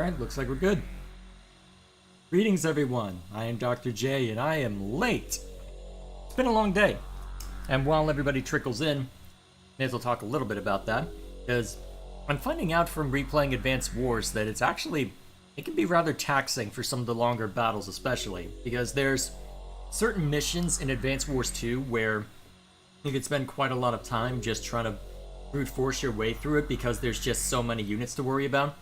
Alright, looks like we're good. Greetings, everyone. I am Dr. J, and I am late. It's been a long day. And while everybody trickles in, may as well talk a little bit about that, because I'm finding out from replaying Advanced Wars that it can be rather taxing for some of the longer battles especially, because there's certain missions in Advanced Wars 2 where you could spend quite a lot of time just trying to brute force your way through it because there's just so many units to worry about.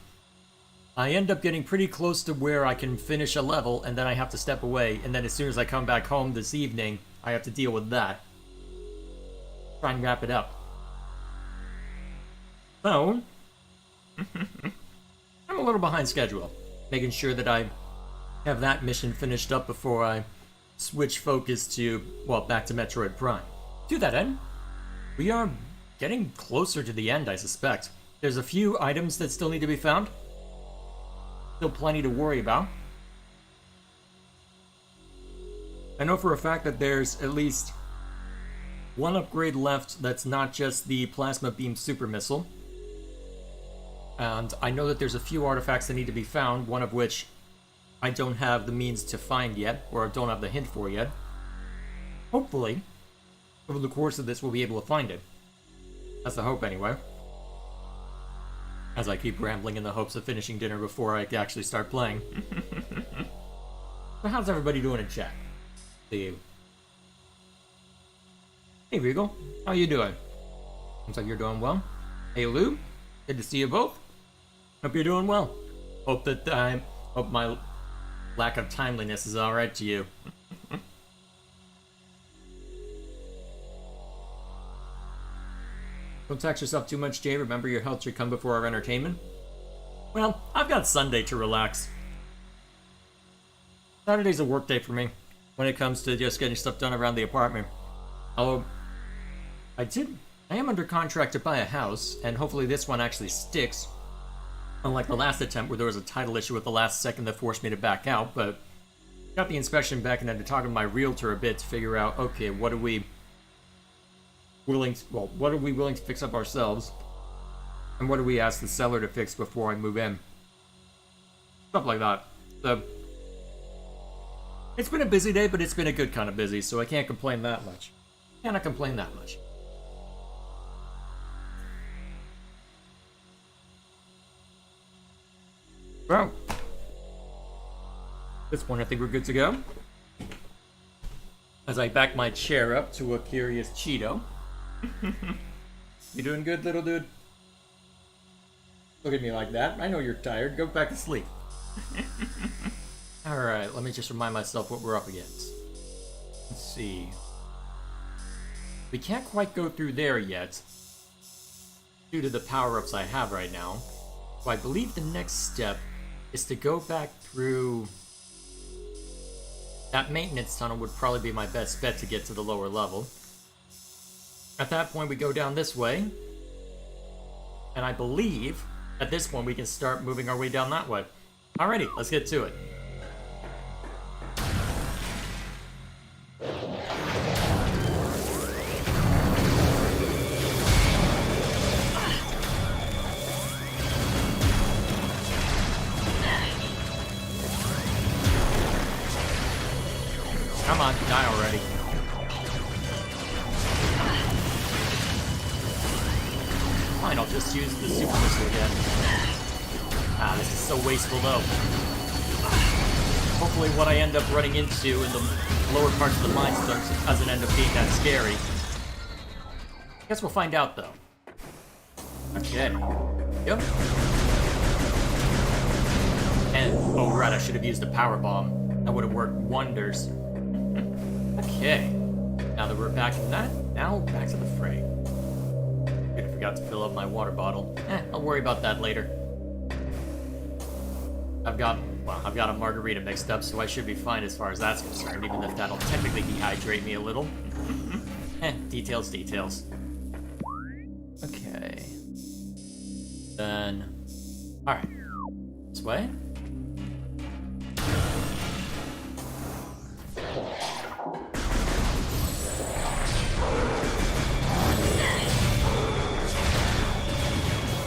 I end up getting pretty close to where I can finish a level, and then I have to step away, and then as soon as I come back home this evening, I have to deal with that. Try and wrap it up. So, I'm a little behind schedule, making sure that I have that mission finished up before I switch focus to, well, back to Metroid Prime. To that end, we are getting closer to the end, I suspect. There's a few items that still need to be found. Still plenty to worry about. I know for a fact that there's at least one upgrade left that's not just the plasma beam super missile. And I know that there's a few artifacts that need to be found, one of which I don't have the means to find yet, or don't have the hint for yet. Hopefully, over the course of this, we'll be able to find it. That's the hope, anyway. As I keep rambling in the hopes of finishing dinner before I actually start playing. So how's everybody doing in chat? See you. Hey Regal, how you doing? Looks like you're doing well. Hey Lou, good to see you both. Hope you're doing well. Hope my lack of timeliness is alright to you. Don't tax yourself too much, Jay. Remember, your health should come before our entertainment. Well, I've got Sunday to relax. Saturday's a work day for me when it comes to just getting stuff done around the apartment. Although, I am under contract to buy a house, and hopefully this one actually sticks. Unlike the last attempt where there was a title issue at the last second that forced me to back out, but got the inspection back and had to talk to my realtor a bit to figure out, okay, what are we willing to fix up ourselves, and what do we ask the seller to fix before I move in? Stuff like that. So, it's been a busy day, but it's been a good kind of busy, so I can't complain that much. Cannot complain that much. Well, at this point I think we're good to go. As I back my chair up to a curious Cheeto. You doing good, little dude? Look at me like that. I know you're tired. Go back to sleep. Alright, let me just remind myself what we're up against. Let's see. We can't quite go through there yet, due to the power-ups I have right now. So I believe the next step is to go back through... That maintenance tunnel would probably be my best bet to get to the lower level. At that point, we go down this way. And I believe, at this point, we can start moving our way down that way. Alrighty, let's get to it. Come on, die already. Fine, I'll just use the super missile again. Ah, this is so wasteful though. Hopefully what I end up running into in the lower parts of the mine doesn't end up being that scary. Guess we'll find out though. Okay. Yep. And, oh right, I should have used a power bomb. That would have worked wonders. Okay. Now that we're back in that, now back to the fray. I forgot to fill up my water bottle. I'll worry about that later. I've got a margarita mixed up, so I should be fine as far as that's concerned, even if that'll technically dehydrate me a little. Details, details. Okay. Then... Alright. This way?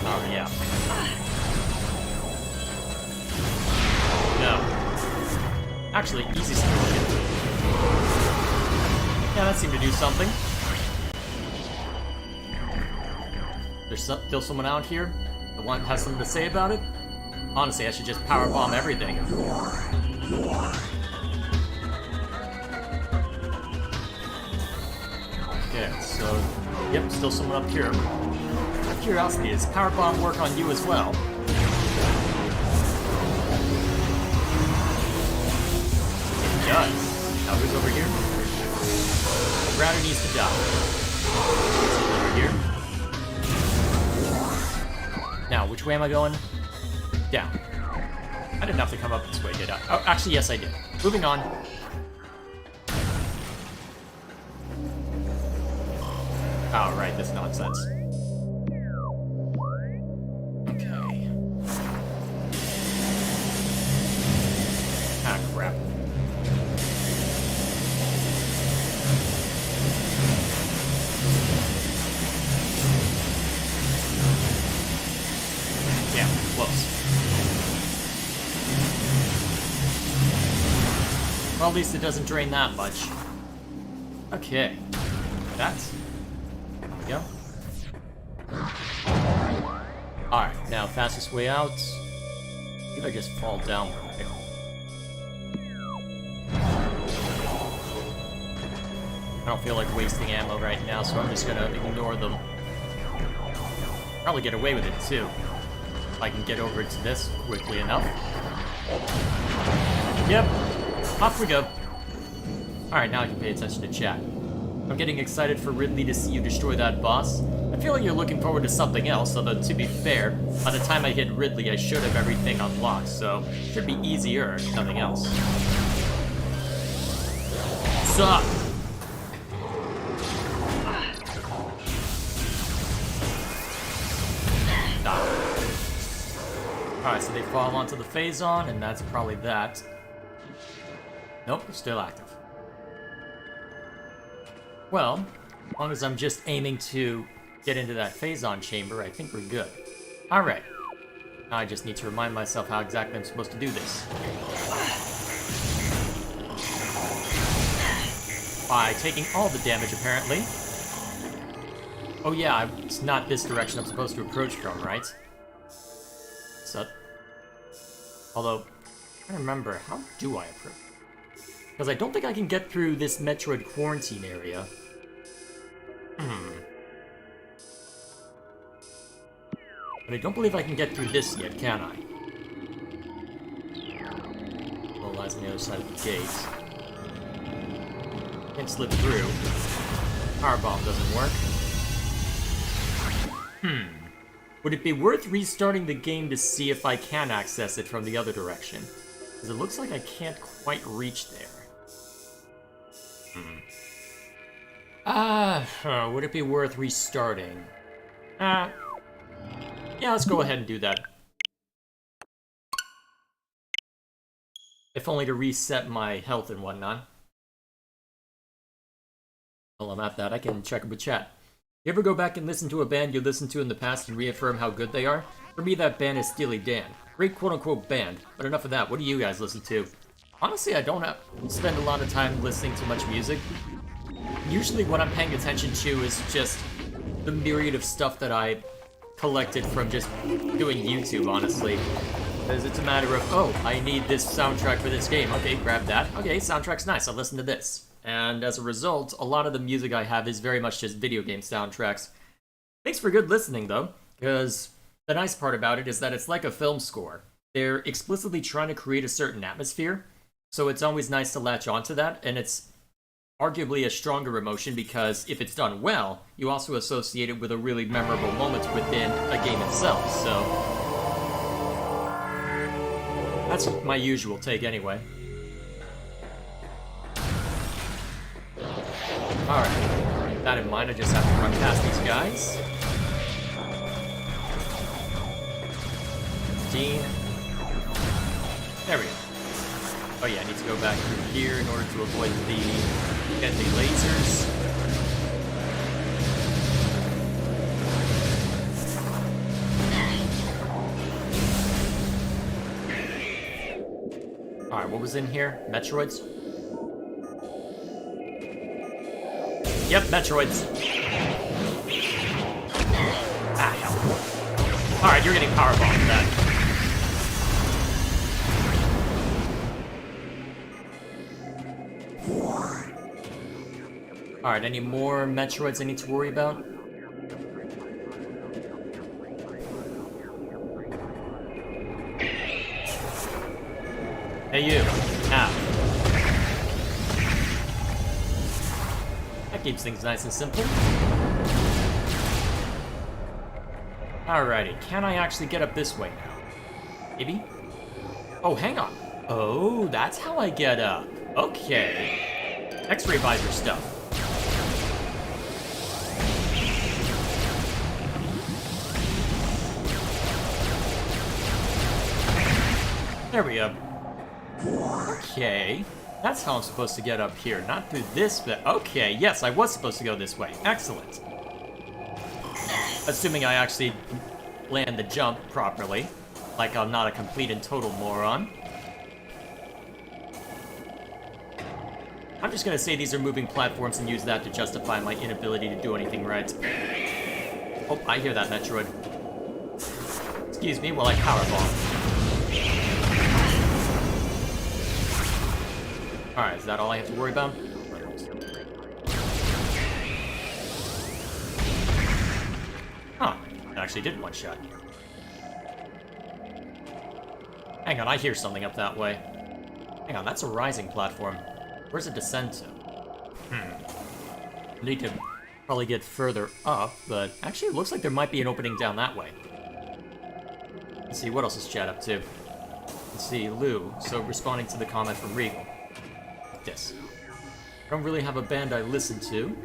Oh, yeah. Actually, easy solution. Yeah, that seemed to do something. There's still someone out here that has something to say about it? Honestly, I should just powerbomb everything. Okay, so... Yep, still someone up here. Out of curiosity, does powerbomb work on you as well? It does. Now who's over here? The router needs to die. Over here. Now, which way am I going? Down. I didn't have to come up this way, did I? Oh, actually, yes, I did. Moving on. Oh, right, this nonsense. Okay. Ah, crap. Yeah, close. Well, at least it doesn't drain that much. Okay. That's... There we go. Alright, now fastest way out. If I just fall down real quick. I don't feel like wasting ammo right now, so I'm just gonna ignore them. Probably get away with it too. If I can get over to this quickly enough. Yep. Off we go. Alright, now I can pay attention to chat. I'm getting excited for Ridley to see you destroy that boss. I feel like you're looking forward to something else, although to be fair, by the time I hit Ridley I should have everything unlocked, so it should be easier if nothing else. Suck! Alright, so they fall onto the Phazon, and that's probably that. Nope, it's still active. Well, as long as I'm just aiming to get into that Phazon chamber, I think we're good. Alright. Now I just need to remind myself how exactly I'm supposed to do this. By taking all the damage, apparently. Oh yeah, it's not this direction I'm supposed to approach from, right? So... Although, I don't remember, how do I approach? Because I don't think I can get through this Metroid quarantine area. But I don't believe I can get through this yet, can I? Well, lies on the other side of the gate. Can't slip through. Powerbomb doesn't work. Would it be worth restarting the game to see if I can access it from the other direction? Because it looks like I can't quite reach there. Would it be worth restarting? Yeah, let's go ahead and do that. If only to reset my health and whatnot. While I'm at that, I can check up with chat. You ever go back and listen to a band you listened to in the past and reaffirm how good they are? For me, that band is Steely Dan. Great quote-unquote band. But enough of that, what do you guys listen to? Honestly, I don't spend a lot of time listening to much music. Usually what I'm paying attention to is just the myriad of stuff that I collected from just doing YouTube, honestly. Because it's a matter of, oh, I need this soundtrack for this game. Okay, grab that. Okay, soundtrack's nice, I'll listen to this. And as a result, a lot of the music I have is very much just video game soundtracks. Thanks for good listening, though, because the nice part about it is that it's like a film score. They're explicitly trying to create a certain atmosphere, so it's always nice to latch onto that, and it's arguably a stronger emotion because if it's done well, you also associate it with a really memorable moment within a game itself, so... That's my usual take anyway. Alright, with that in mind, I just have to run past these guys. 15. There we go. Oh yeah, I need to go back through here in order to avoid the deadly lasers. Alright, what was in here? Metroids? Yep, Metroids. Ah, hell. Alright, you're getting powerbombed for that. Alright, any more Metroids I need to worry about? Hey you. Ah. That keeps things nice and simple. Alrighty, can I actually get up this way now? Maybe? Oh, hang on. Oh, that's how I get up. Okay. X-ray visor stuff. There we go. Okay. That's how I'm supposed to get up here. Not through this bit. Okay, yes, I was supposed to go this way. Excellent. Assuming I actually land the jump properly. Like I'm not a complete and total moron. I'm just gonna say these are moving platforms and use that to justify my inability to do anything right. Oh, I hear that, Metroid. Excuse me while I powerbomb. Alright, is that all I have to worry about? Huh, it actually did one shot. Hang on, I hear something up that way. Hang on, that's a rising platform. Where's it descend to? Need to probably get further up, but actually it looks like there might be an opening down that way. Let's see, what else is Chad up to? Let's see, Lou, so responding to the comment from Regal. This. I don't really have a band I listen to. Nope,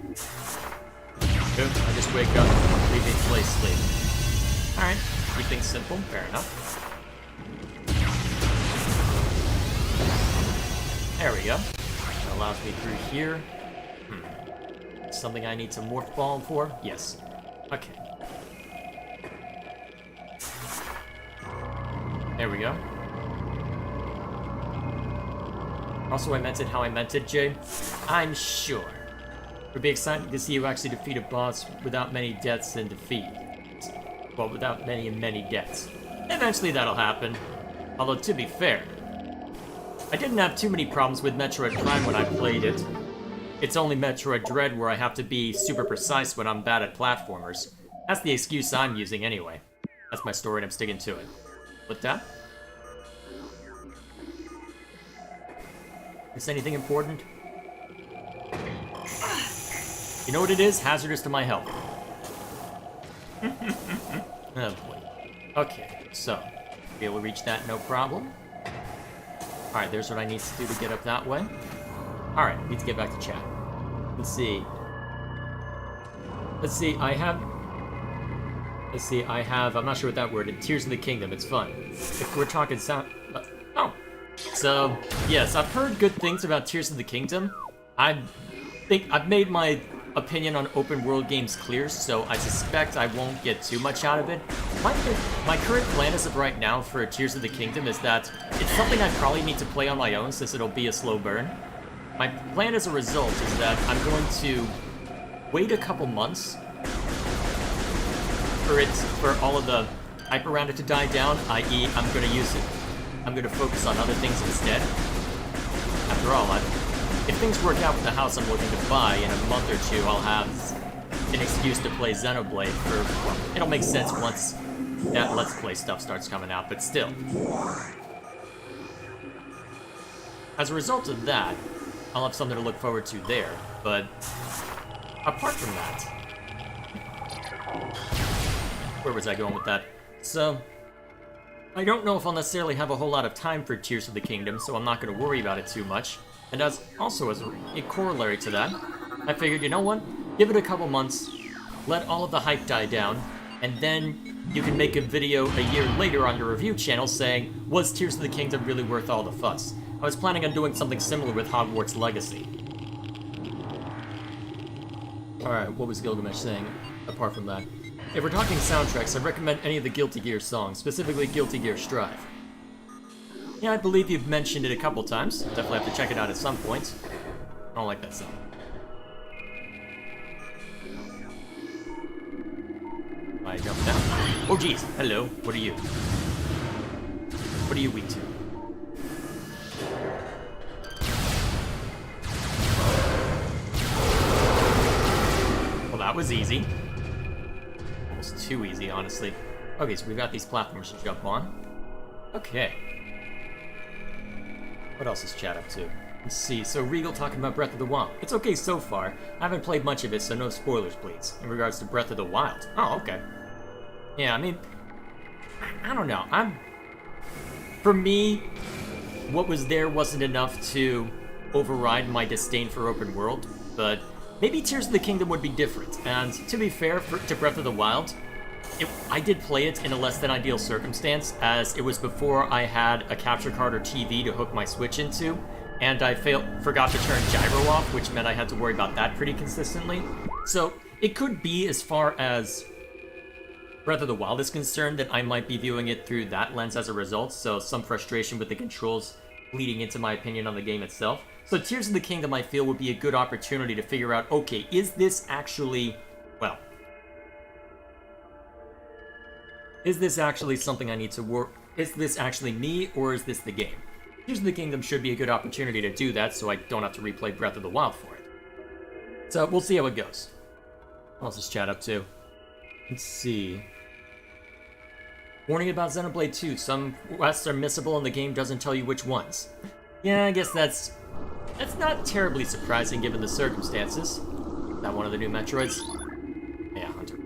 I just wake up, leave a place sleep. Alright, keep things simple, fair enough. There we go. That allows me through here. Something I need to morph ball for? Yes. Okay. There we go. Also, I meant it how I meant it, Jay. I'm sure. It would be exciting to see you actually defeat a boss without many deaths and defeat. Well, without many deaths. Eventually that'll happen. Although, to be fair, I didn't have too many problems with Metroid Prime when I played it. It's only Metroid Dread where I have to be super precise when I'm bad at platformers. That's the excuse I'm using anyway. That's my story and I'm sticking to it. With that? Is anything important? You know what it is? Hazardous to my health. Oh boy. Okay, so, be able to reach that no problem. Alright, there's what I need to do to get up that way. Alright, need to get back to chat. Let's see, I have, I'm not sure what that word is, Tears of the Kingdom, it's fun. If we're talking sound, oh. So, yes, I've heard good things about Tears of the Kingdom. I think I've made my opinion on open world games clear, so I suspect I won't get too much out of it. My current plan as of right now for Tears of the Kingdom is that it's something I probably need to play on my own since it'll be a slow burn. My plan as a result is that I'm going to wait a couple months for all of the hype around it to die down, i.e. I'm going to use it. I'm going to focus on other things instead. After all, if things work out with the house I'm looking to buy, in a month or two I'll have an excuse to play Xenoblade for, well, it'll make sense once that Let's Play stuff starts coming out, but still. As a result of that, I'll have something to look forward to there, but apart from that, where was I going with that? So, I don't know if I'll necessarily have a whole lot of time for Tears of the Kingdom, so I'm not going to worry about it too much. And as a corollary to that, I figured, you know what? Give it a couple months, let all of the hype die down, and then you can make a video a year later on your review channel saying, was Tears of the Kingdom really worth all the fuss? I was planning on doing something similar with Hogwarts Legacy. Alright, what was Gilgamesh saying, apart from that? If we're talking soundtracks, I recommend any of the Guilty Gear songs, specifically Guilty Gear Strive. Yeah, I believe you've mentioned it a couple times. Definitely have to check it out at some point. I don't like that sound. I jump down. Oh, geez. Hello. What are you? What are you weak to? Well, that was easy. Almost too easy, honestly. Okay, so we've got these platforms to jump on. Okay. What else is chat up to? Let's see. So Regal talking about Breath of the Wild. It's okay so far. I haven't played much of it, so no spoilers, please. In regards to Breath of the Wild. Oh, okay. Yeah, I mean, I don't know. For me, what was there wasn't enough to override my disdain for open world, but maybe Tears of the Kingdom would be different. And to be fair to Breath of the Wild, I did play it in a less than ideal circumstance, as it was before I had a capture card or TV to hook my Switch into, and I forgot to turn gyro off, which meant I had to worry about that pretty consistently. So it could be, as far as Breath of the Wild is concerned, that I might be viewing it through that lens as a result, so some frustration with the controls leading into my opinion on the game itself. So Tears of the Kingdom, I feel, would be a good opportunity to figure out, okay, is this actually, well, is this actually something I need to work? Is this actually me, or is this the game? Tears of the Kingdom should be a good opportunity to do that, so I don't have to replay Breath of the Wild for it. So we'll see how it goes. What else is chat up to? Let's see. Warning about Xenoblade 2. Some quests are missable and the game doesn't tell you which ones. Yeah, I guess that's not terribly surprising given the circumstances. Is that one of the new Metroids? Yeah, Hunter.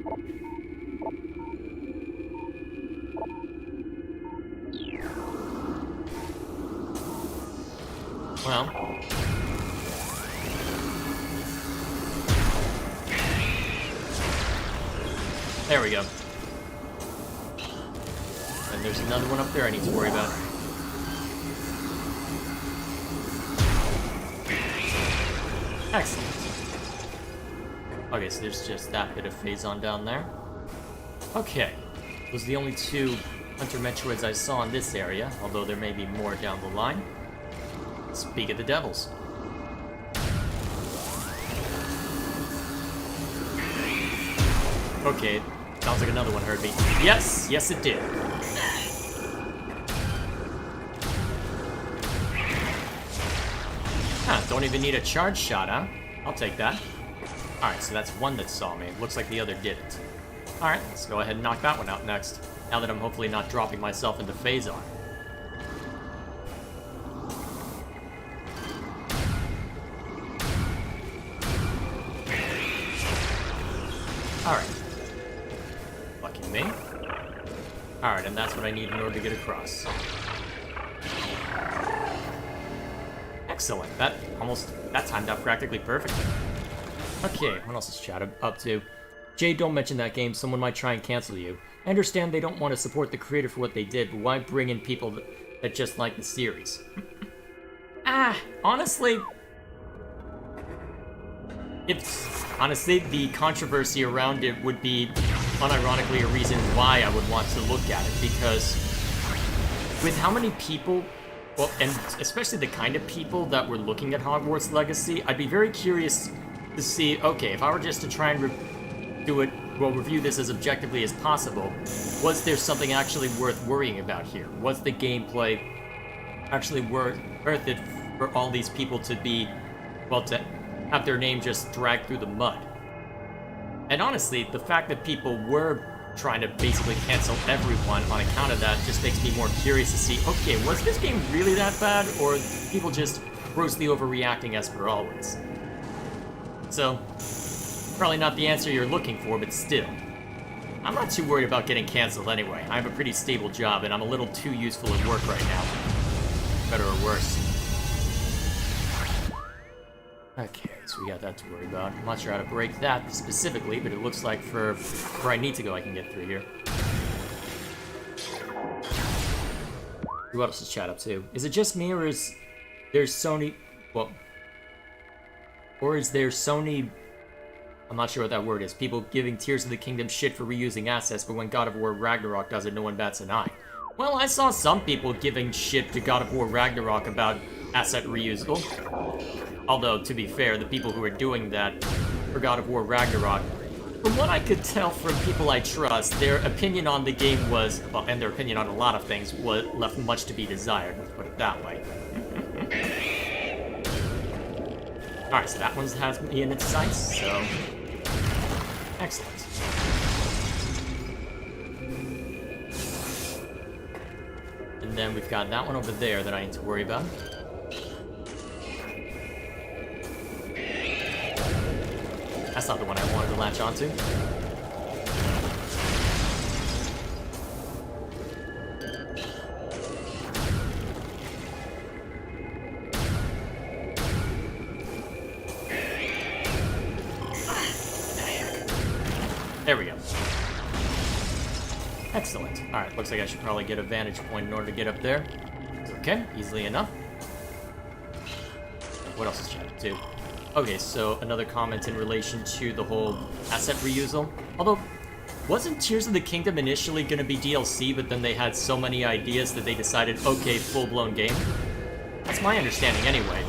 Well. There we go. And there's another one up there I need to worry about. Excellent. Okay, so there's just that bit of phase-on down there. Okay. Those are the only two Hunter Metroids I saw in this area, although there may be more down the line. Speak of the devils. Okay, sounds like another one heard me. Yes, yes it did. Huh, don't even need a charge shot, huh? I'll take that. Alright, so that's one that saw me. Looks like the other didn't. Alright, let's go ahead and knock that one out next. Now that I'm hopefully not dropping myself into phase-on. Alright. Lucky me. Alright, and that's what I need in order to get across. Excellent. That timed out practically perfectly. Okay, what else is chat up to? Jay, don't mention that game. Someone might try and cancel you. I understand they don't want to support the creator for what they did, but why bring in people that just like the series? Honestly... Honestly, the controversy around it would be, unironically, a reason why I would want to look at it, because with how many people, well, and especially the kind of people that were looking at Hogwarts Legacy, I'd be very curious to see, okay, if I were just to try and review this as objectively as possible, was there something actually worth worrying about here? Was the gameplay actually worth it for all these people to be, well, to have their name just dragged through the mud? And honestly, the fact that people were trying to basically cancel everyone on account of that just makes me more curious to see, okay, was this game really that bad, or people just grossly overreacting as per always? So, probably not the answer you're looking for, but still. I'm not too worried about getting canceled anyway. I have a pretty stable job, and I'm a little too useful at work right now. Better or worse. Okay, so we got that to worry about. I'm not sure how to break that specifically, but it looks like for where I need to go, I can get through here. What else is chat up to? Is it just me, or is there Sony... Well... Or is there Sony... I'm not sure what that word is. People giving Tears of the Kingdom shit for reusing assets, but when God of War Ragnarok does it, no one bats an eye. Well, I saw some people giving shit to God of War Ragnarok about asset reusable. Although, to be fair, the people who were doing that for God of War Ragnarok, from what I could tell from people I trust, their opinion on the game was, well, and their opinion on a lot of things, was left much to be desired, let's put it that way. Alright, so that one has me in its sights, so... excellent. And then we've got that one over there that I need to worry about. That's not the one I wanted to latch onto. There we go. Excellent. Alright, looks like I should probably get a vantage point in order to get up there. Okay, easily enough. What else is chat too? Okay, so another comment in relation to the whole asset reusal. Although, wasn't Tears of the Kingdom initially going to be DLC, but then they had so many ideas that they decided, okay, full-blown game? That's my understanding anyway.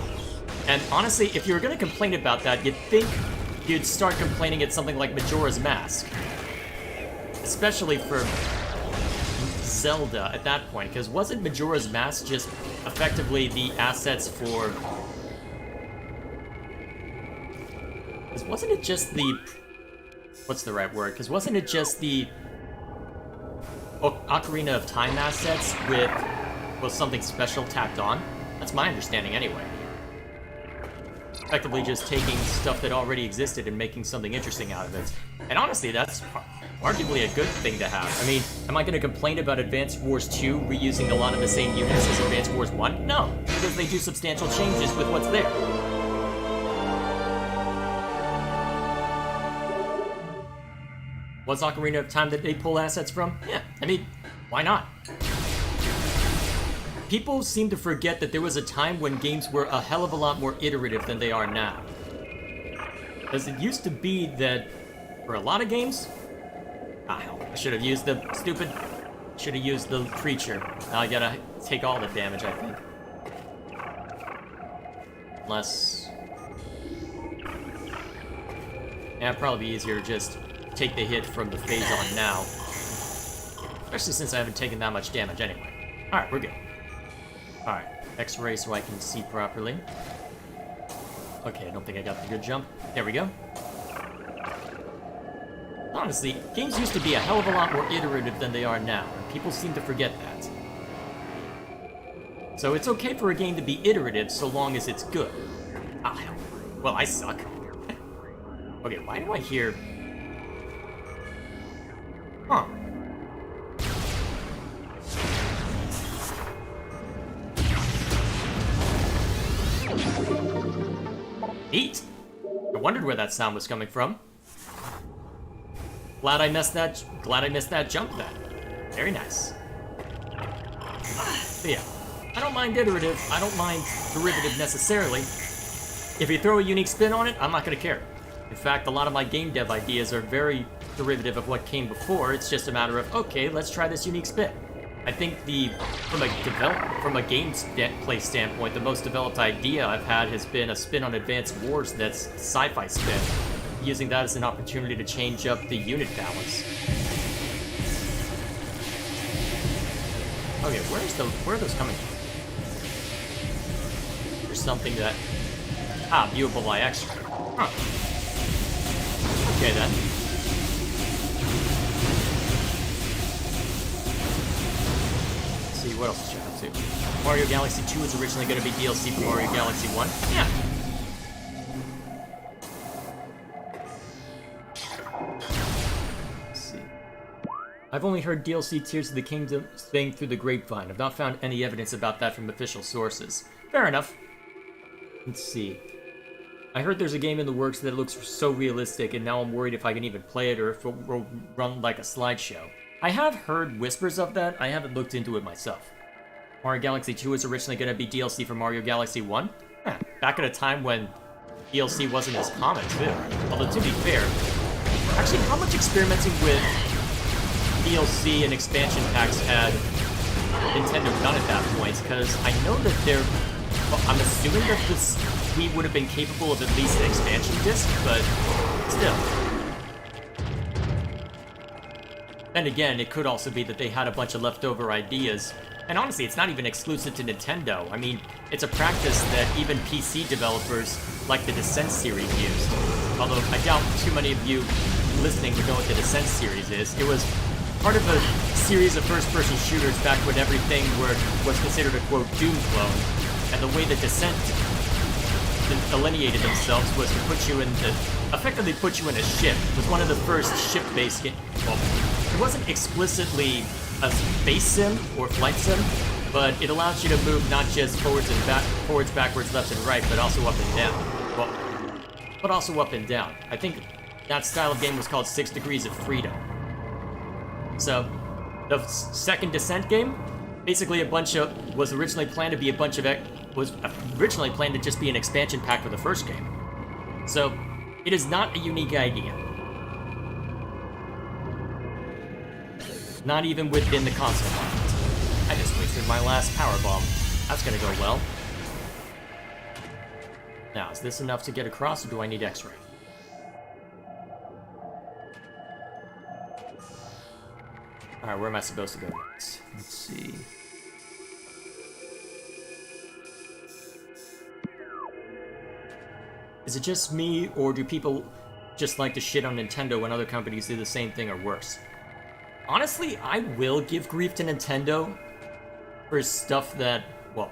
And honestly, if you were going to complain about that, you'd think you'd start complaining at something like Majora's Mask. Especially for Zelda at that point, because wasn't Majora's Mask just effectively the assets for... wasn't it just the... what's the right word? Because wasn't it just the Ocarina of Time assets with, well, something special tacked on? That's my understanding anyway. Effectively just taking stuff that already existed and making something interesting out of it. And honestly, that's arguably a good thing to have. I mean, am I going to complain about Advance Wars 2 reusing a lot of the same units as Advance Wars 1? No, because they do substantial changes with what's there. Was Ocarina of Time that they pull assets from? Yeah, I mean, why not? People seem to forget that there was a time when games were a hell of a lot more iterative than they are now. Because it used to be that, for a lot of games... ah, hell, I should have used the stupid... should have used the creature. Now I gotta take all the damage, I think. Unless... yeah, it'd probably be easier to just take the hit from the phase on now. Especially since I haven't taken that much damage anyway. Alright, we're good. Alright, X-ray so I can see properly. Okay, I don't think I got the good jump. There we go. Honestly, games used to be a hell of a lot more iterative than they are now, and people seem to forget that. So it's okay for a game to be iterative so long as it's good. Ah, hell. Well, I suck. Okay, why do I hear... huh. Neat. I wondered where that sound was coming from. Glad I missed that jump then. Very nice. But yeah, I don't mind iterative. I don't mind derivative necessarily. If you throw a unique spin on it, I'm not gonna care. In fact, a lot of my game dev ideas are very derivative of what came before. It's just a matter of, okay, let's try this unique spin. I think from a gameplay standpoint, the most developed idea I've had has been a spin on Advance Wars that's sci-fi spin, using that as an opportunity to change up the unit balance. Okay, where are those coming from? There's something that... ah, viewable by extra. Huh. Okay then. Let's see, what else is check out too? Mario Galaxy 2 was originally going to be DLC for Mario Galaxy 1. Yeah. Let's see. I've only heard DLC Tears of the Kingdom thing through the grapevine. I've not found any evidence about that from official sources. Fair enough. Let's see. I heard there's a game in the works that looks so realistic, and now I'm worried if I can even play it or if it will run like a slideshow. I have heard whispers of that. I haven't looked into it myself. Mario Galaxy 2 was originally going to be DLC for Mario Galaxy 1? Back at a time when DLC wasn't as common, too. Although, to be fair, actually, how much experimenting with DLC and expansion packs had Nintendo done at that point? Because I know that they're... Well, I'm assuming that this Wii would have been capable of at least an expansion disc, but still. Then again, it could also be that they had a bunch of leftover ideas. And honestly, it's not even exclusive to Nintendo. I mean, it's a practice that even PC developers like the Descent series used. Although I doubt too many of you listening would know what the Descent series is. It was part of a series of first-person shooters back when everything was considered a, quote, Doom clone. And the way that Descent delineated themselves was to put you in the... effectively put you in a ship. It was one of the first ship-based games. Well, it wasn't explicitly a space sim or flight sim, but it allows you to move not just forwards, backwards, left, and right, but also up and down. Well, but also up and down. I think that style of game was called 6 Degrees of Freedom. So, the second Descent game, basically was originally planned to be was originally planned to just be an expansion pack for the first game. So, it is not a unique idea. Not even within the console market. I just wasted my last power bomb. That's gonna go well. Now, is this enough to get across, or do I need X-ray? Alright, where am I supposed to go next? Let's see. Is it just me, or do people just like to shit on Nintendo when other companies do the same thing or worse? Honestly, I will give grief to Nintendo for stuff that, well,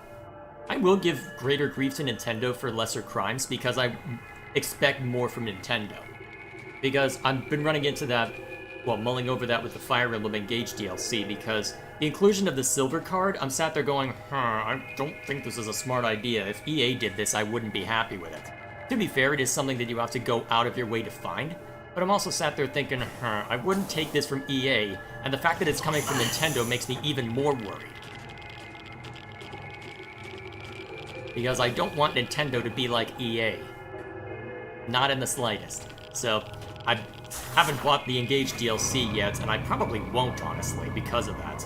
I will give greater grief to Nintendo for lesser crimes because I expect more from Nintendo. Because I've been running into that, well, mulling over that with the Fire Emblem Engage DLC, because the inclusion of the silver card, I'm sat there going, I don't think this is a smart idea. If EA did this, I wouldn't be happy with it. To be fair, it is something that you have to go out of your way to find, but I'm also sat there thinking, I wouldn't take this from EA, and the fact that it's coming from Nintendo makes me even more worried. Because I don't want Nintendo to be like EA. Not in the slightest. So, I haven't bought the Engage DLC yet, and I probably won't, honestly, because of that.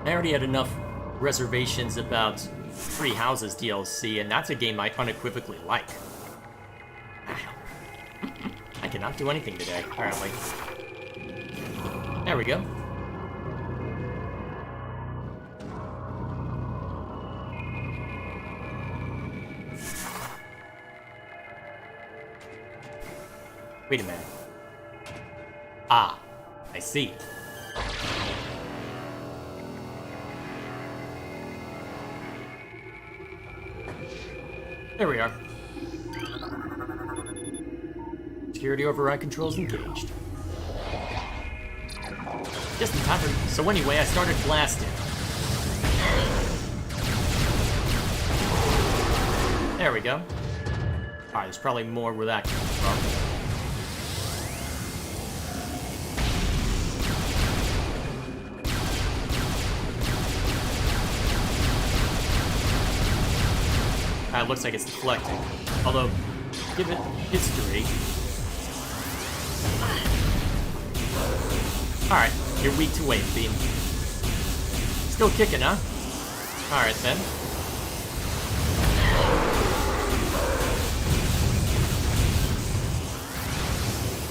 I already had enough reservations about Three Houses DLC, and that's a game I unequivocally like. I cannot do anything today, apparently. There we go. Wait a minute. Ah, I see. There we are. Security override controls engaged. Just in time for... So anyway, I started blasting. There we go. Alright, there's probably more where that comes from. It looks like it's deflecting. Although, given history... Alright, you're weak to wave beam. Still kicking, huh? Alright then.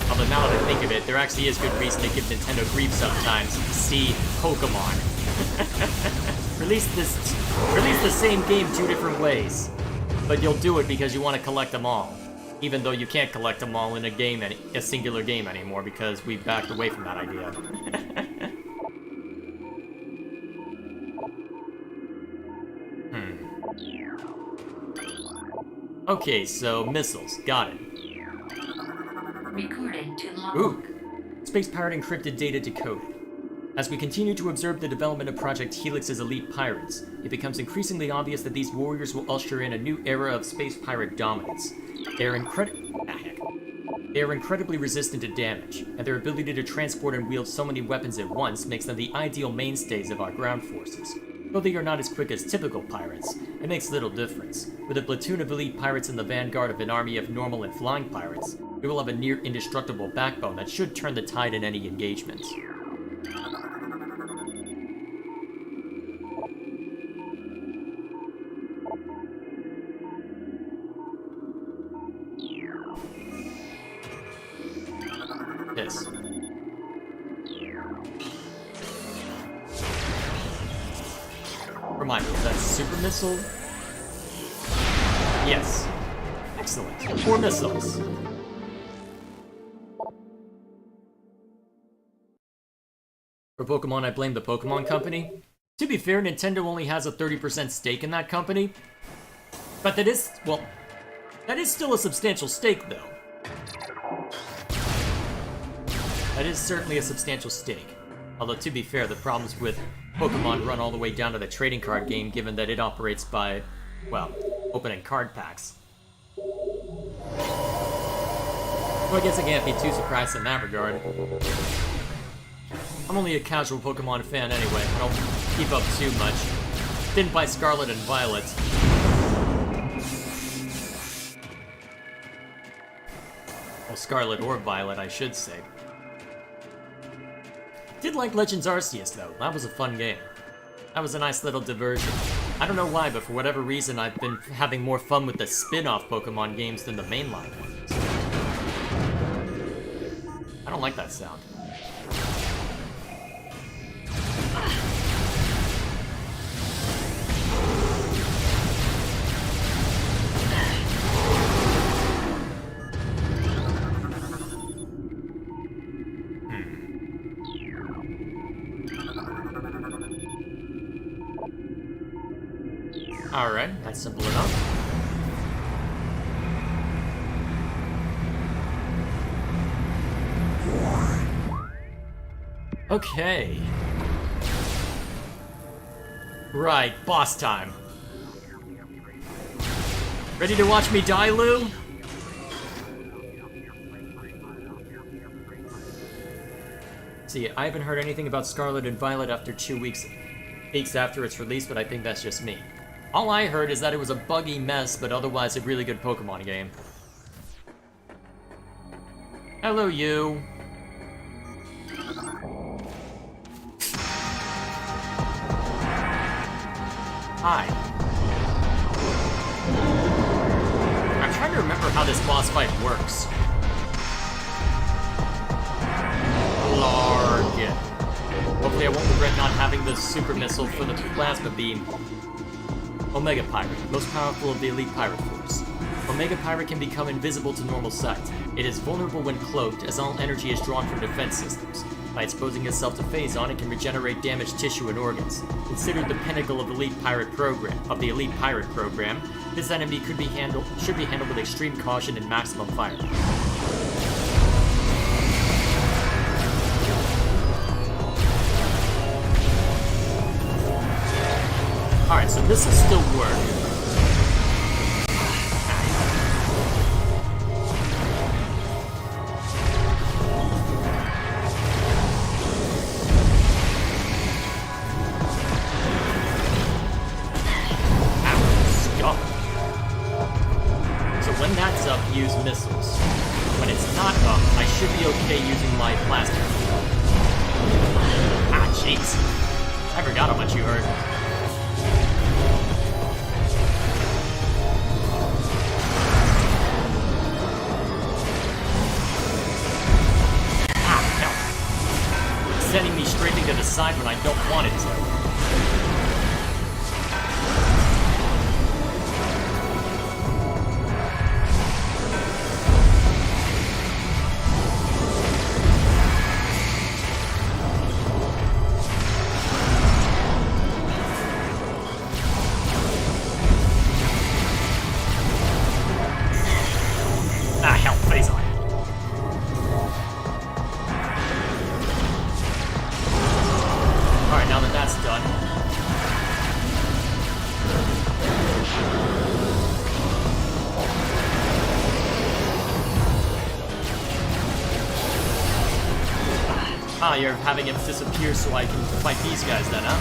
Although now that I think of it, there actually is good reason to give Nintendo grief sometimes. See Pokemon. Release the same game 2 different ways. But you'll do it because you want to collect them all. Even though you can't collect them all in a singular game anymore, because we've backed away from that idea. Okay, so missiles. Got it. Recording to log. Ooh. Space pirate encrypted data decoded. As we continue to observe the development of Project Helix's elite pirates, it becomes increasingly obvious that these warriors will usher in a new era of space pirate dominance. They are incredibly resistant to damage, and their ability to transport and wield so many weapons at once makes them the ideal mainstays of our ground forces. Though they are not as quick as typical pirates, it makes little difference. With a platoon of elite pirates in the vanguard of an army of normal and flying pirates, we will have a near indestructible backbone that should turn the tide in any engagement. This. Remind me, is that super missile? Yes. Excellent. 4 missiles. For Pokemon, I blame the Pokemon Company. To be fair, Nintendo only has a 30% stake in that company. But that is, well, that is still a substantial stake, though. That is certainly a substantial stake. Although, to be fair, the problems with Pokemon run all the way down to the trading card game, given that it operates by, well, opening card packs. So I guess I can't be too surprised in that regard. I'm only a casual Pokemon fan anyway. I don't keep up too much. Didn't buy Scarlet and Violet. Well, Scarlet or Violet, I should say. Did like Legends Arceus, though. That was a fun game. That was a nice little diversion. I don't know why, but for whatever reason, I've been having more fun with the spin-off Pokemon games than the mainline ones. I don't like that sound. Alright, that's simple enough. Okay. Right, boss time. Ready to watch me die, Lou? See, I haven't heard anything about Scarlet and Violet after 2 weeks after its release, but I think that's just me. All I heard is that it was a buggy mess, but otherwise a really good Pokemon game. Hello, you. Hi. I'm trying to remember how this boss fight works. Larg. Hopefully I won't regret not having the super missile for the plasma beam. Omega Pirate, most powerful of the elite pirate force. Omega Pirate can become invisible to normal sight. It is vulnerable when cloaked, as all energy is drawn from defense systems. By exposing itself to Phazon, it can regenerate damaged tissue and organs. Considered the pinnacle of the elite pirate program, this enemy should be handled with extreme caution and maximum fire. Alright, so this will still work. Scum. So when that's up, use missiles. When it's not up, I should be okay using my plastic. Ah, jeez. I forgot how much you heard. Sending me strafing to the side when I don't want it to. Ah, hell, Phazon. Alright, now that that's done. Ah, you're having him disappear so I can fight these guys then, huh?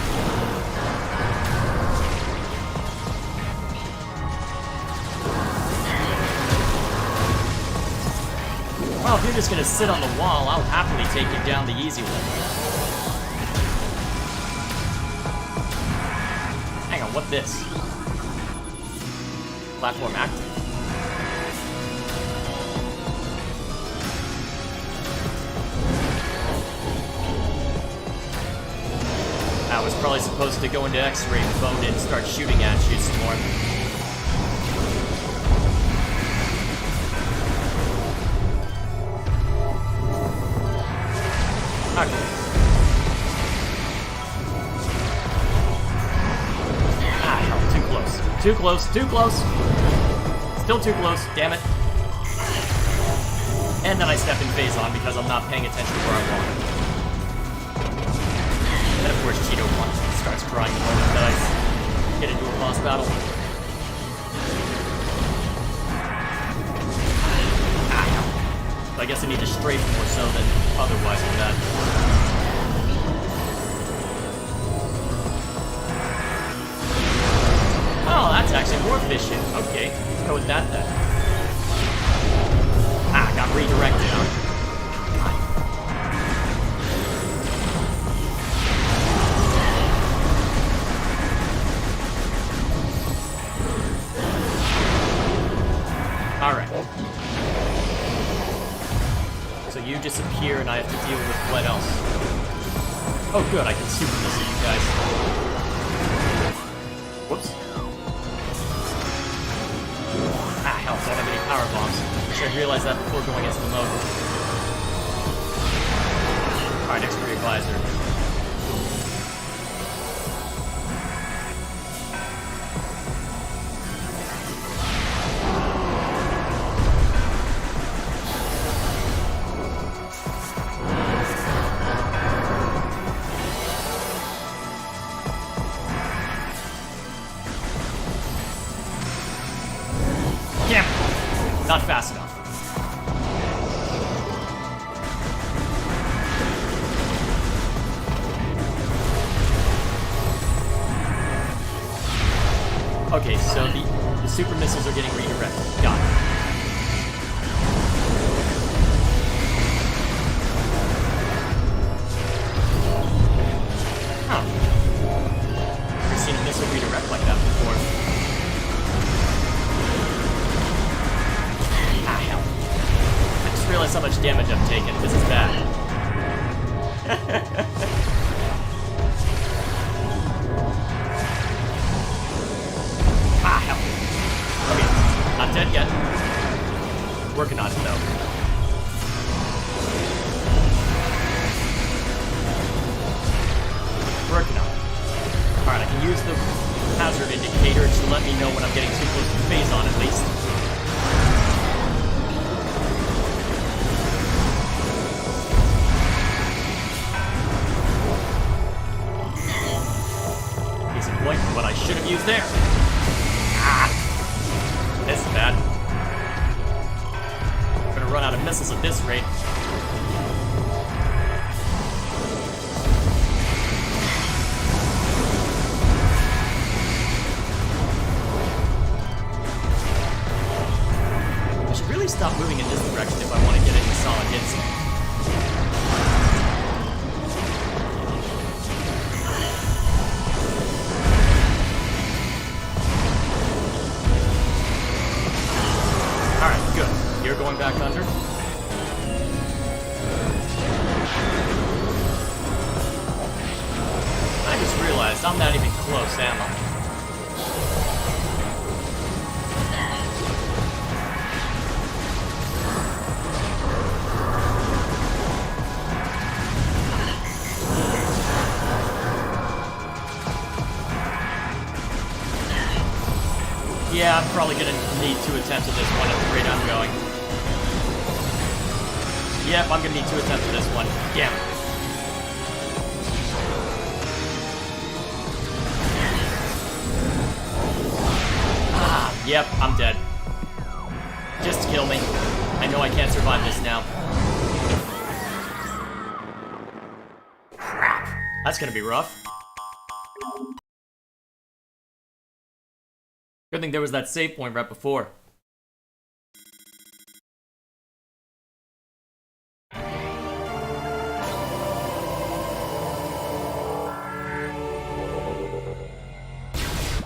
Well, if you're just gonna sit on the wall, I'll happily take you down the easy way. Hang on, what this? Platform active. Probably supposed to go into X-ray mode and start shooting at you some more. Okay. Ah, hell, too close. Too close, too close! Still too close, damn it. And then I step in phase on because I'm not paying attention where I'm going. And of course Cheeto starts crying the moment that I get into a boss battle. Ah, hell. So I guess I need to strafe more so than otherwise with that. Oh, that's actually more efficient. Okay, let's go with that then. Ah, got redirected. Alright. So you disappear and I have to deal with what else? Oh good, I can super missile you guys. Whoops. Ah, hell, don't have any power bombs. Should have realized that before going into the mode. Alright, X-ray advisor. Not fast enough. Okay, so the super missiles are getting redirected. Got it. Huh. Never seen a missile redirect like that before. Realize how much damage I've taken. This is bad. Ah, hell. Okay, not dead yet. Working on it, though. Working on it. Alright, I can use the hazard indicator to let me know when I'm getting too close to phase on, at least. What I should have used there. Ah! This is bad. I'm gonna run out of missiles at this rate. I should really stop moving in this direction if I want to get any solid hits. You're going back under? I just realized I'm not even close, am I? Yeah, I'm probably gonna need 2 attempts at this one at the rate I'm going. Yep, I'm gonna need 2 attempts at this one. Damn it. Ah, yep, I'm dead. Just kill me. I know I can't survive this now. Crap. That's gonna be rough. Good thing there was that save point right before.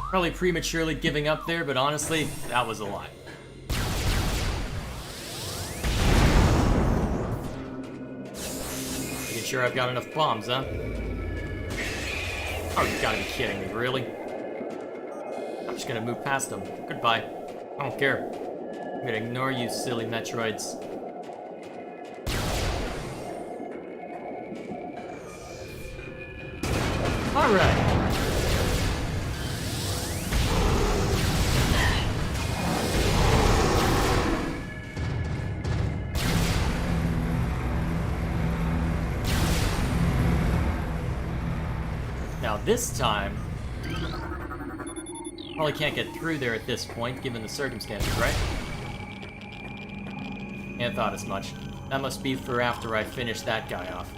Probably prematurely giving up there, but honestly, that was a lot. Making sure I've got enough bombs, huh? Oh, you gotta be kidding me, really? I'm just gonna move past them. Goodbye. I don't care. I'm gonna ignore you, silly Metroids. Alright. Now this time, probably can't get through there at this point, given the circumstances, right? Yeah, thought as much. That must be for after I finish that guy off.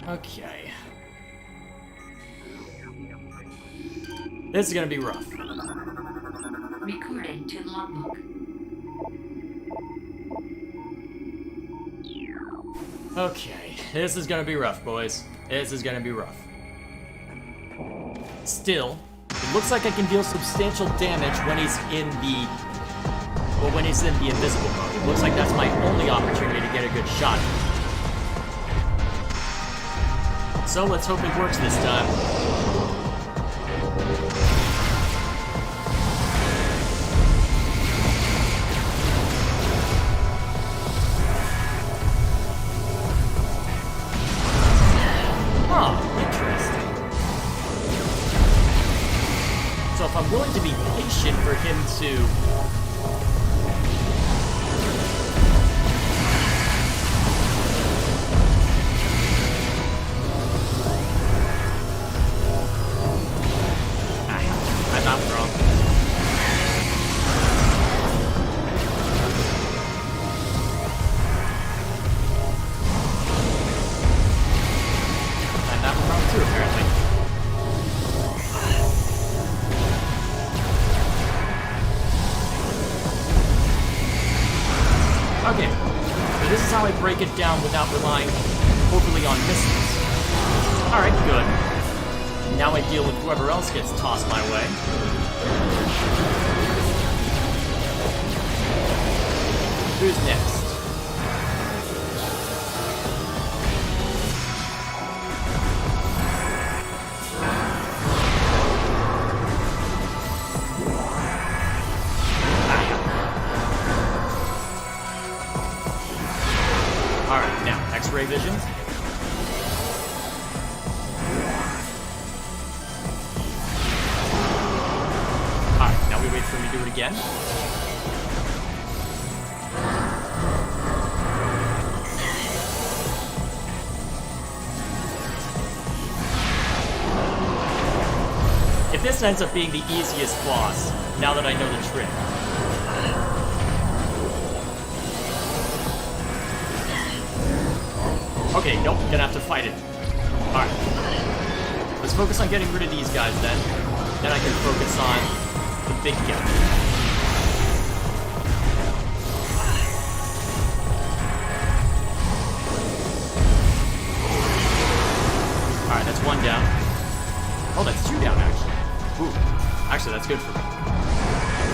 Okay. This is gonna be rough. Recording to logbook. Okay, this is gonna be rough, boys. This is gonna be rough. Still, it looks like I can deal substantial damage when he's in the... well, when he's in the invisible mode. It looks like that's my only opportunity to get a good shot. So let's hope it works this time. So if I'm willing to be patient for him to... I'm not wrong. I'm not wrong too, apparently. Okay, so this is how I break it down without relying overly on missiles. Alright, good. Now I deal with whoever else gets tossed my way. Who's next? Alright, now, X-ray vision. Alright, now we wait for him to do it again. If this ends up being the easiest boss, now that I know the trick. Okay, nope, gonna have to fight it. Alright. Let's focus on getting rid of these guys then. Then I can focus on the big guy. Alright, that's one down. Oh, that's two down, actually. Ooh. Actually, that's good for me.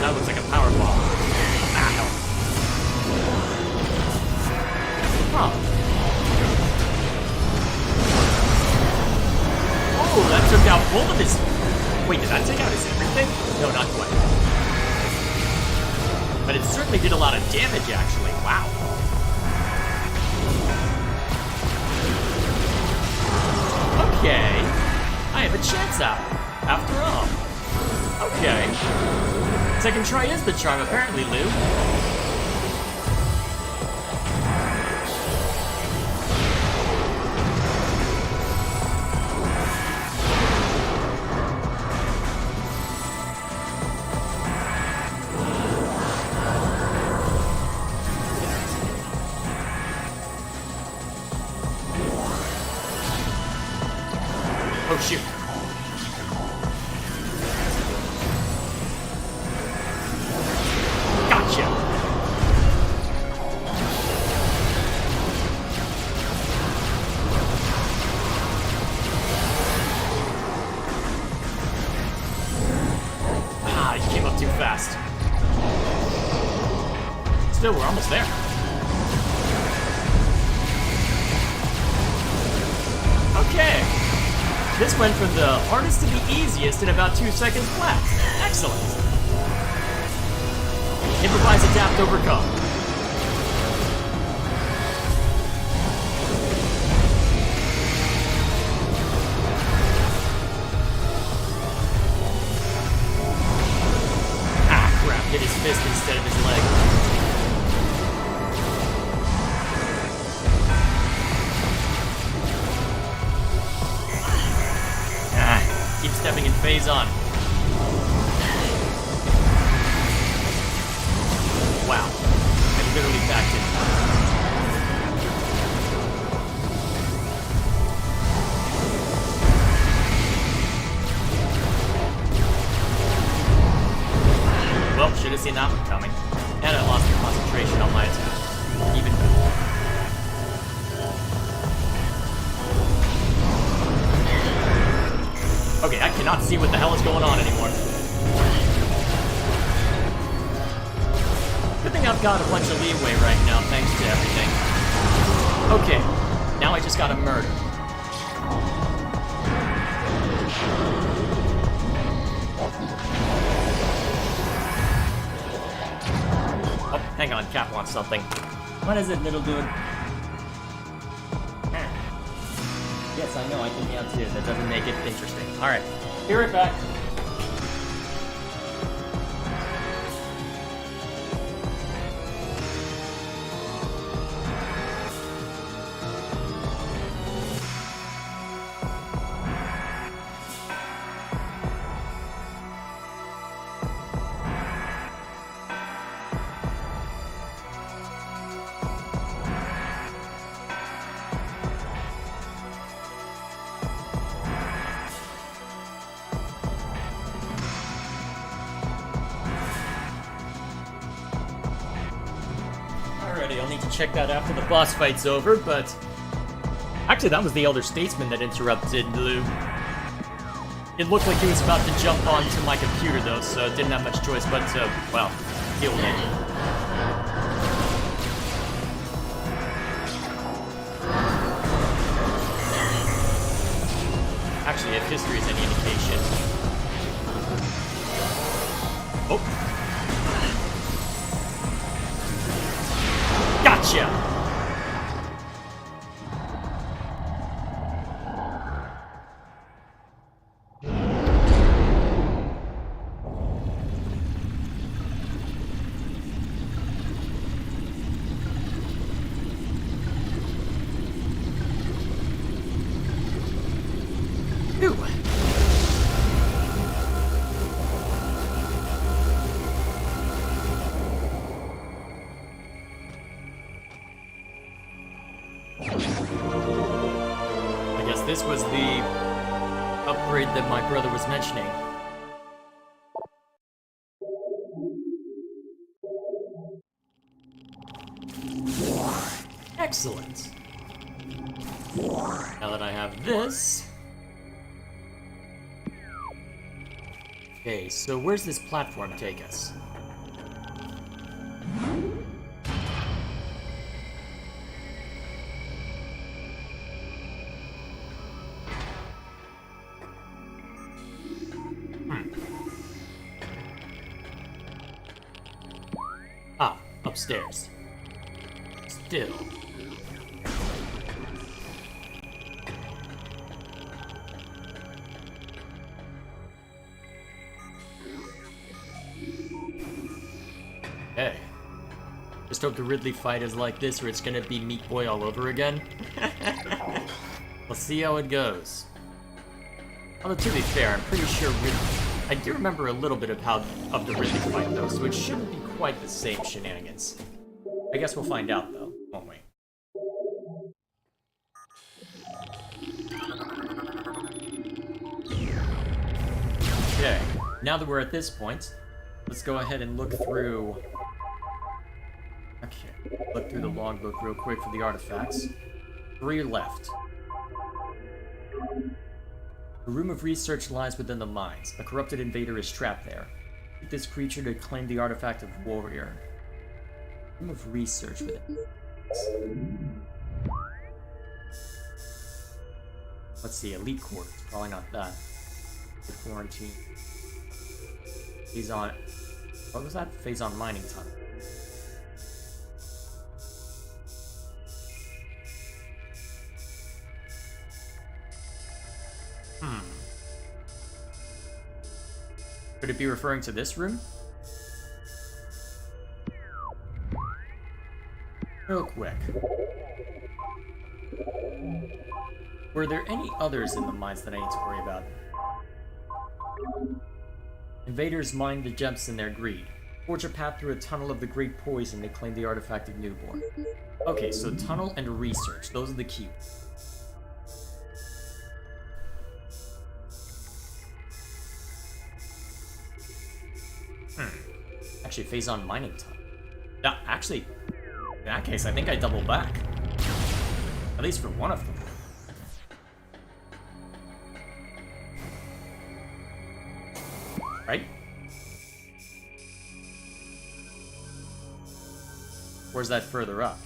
That looks like a power bomb. Ah, hell. Huh. Oh, that took out both of his... Wait, did that take out his everything? No, not quite. But it certainly did a lot of damage, actually. Wow. Okay. I have a chance out, after all. Okay. Second try is the charm, apparently, Lou. Oh, shoot. Gotcha. Ah, he came up too fast. Still, we're almost there. Okay. This went from the hardest to the easiest in about 2 seconds flat. Excellent. Improvise, adapt, overcome. Ah, crap. Hit his fist instead of his leg. Keep stepping in phase on. Wow. I literally backed it. Well, should have seen that one coming. And I lost the concentration on my attack. Even better. Okay, I cannot see what the hell is going on anymore. Good thing I've got a bunch of leeway right now, thanks to everything. Okay, now I just gotta murder. Oh, hang on, Cat wants something. What is it, little dude? Yes, I know, I can meow too. That doesn't make it interesting. Alright, be right back. I'll need to check that after the boss fight's over, but... Actually, that was the Elder Statesman that interrupted Lou. It looked like he was about to jump onto my computer, though, so I didn't have much choice but to, well, deal with it. Actually, if history is any indication... Oh! Gotcha! This was the upgrade that my brother was mentioning. Excellent. Now that I have this... Okay, so where's this platform take us? Ah, upstairs. Still. Hey. Just hope the Ridley fight is like this or it's gonna be Meat Boy all over again. We'll see how it goes. Although to be fair, I'm pretty sure I do remember a little bit of the Ridley fight though, so it shouldn't be quite the same shenanigans. I guess we'll find out though, won't we? Okay, now that we're at this point, let's go ahead and look through... Okay, look through the logbook real quick for the artifacts. 3 left. A room of research lies within the mines. A corrupted invader is trapped there. Keep this creature to claim the artifact of warrior. Room of research within... Let's see, elite quarters. Probably not that. The quarantine. Phase on. What was that? Phase on mining tunnel. Could it be referring to this room? Real quick. Were there any others in the mines that I need to worry about? Invaders mined the gems in their greed. Forge a path through a tunnel of the great poison to claim the artifact of Newborn. Okay, so tunnel and research. Those are the key. Actually, phase on mining tunnel. Yeah, actually, in that case, I think I double back. At least for one of them. Right? Or is that further up?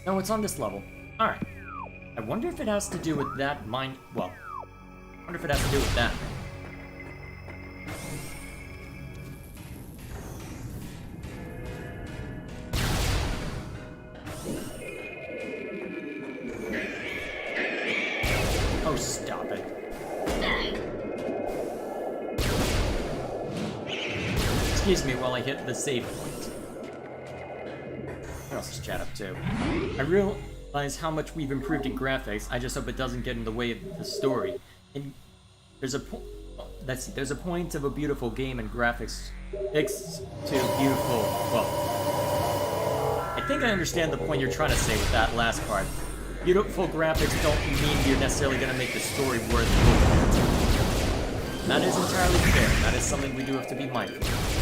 No, it's on this level. Alright. I wonder if it has to do with that mine... Well, I wonder if it has to do with that. Oh, stop it. Excuse me while I hit the save point. What else is chat up to? I realize how much we've improved in graphics. I just hope it doesn't get in the way of the story. And there's a there's a point of a beautiful game and graphics fixed to beautiful. Well, I think I understand the point you're trying to say with that last part. Beautiful graphics don't mean you're necessarily going to make the story worth looking at. That is entirely fair. That is something we do have to be mindful of.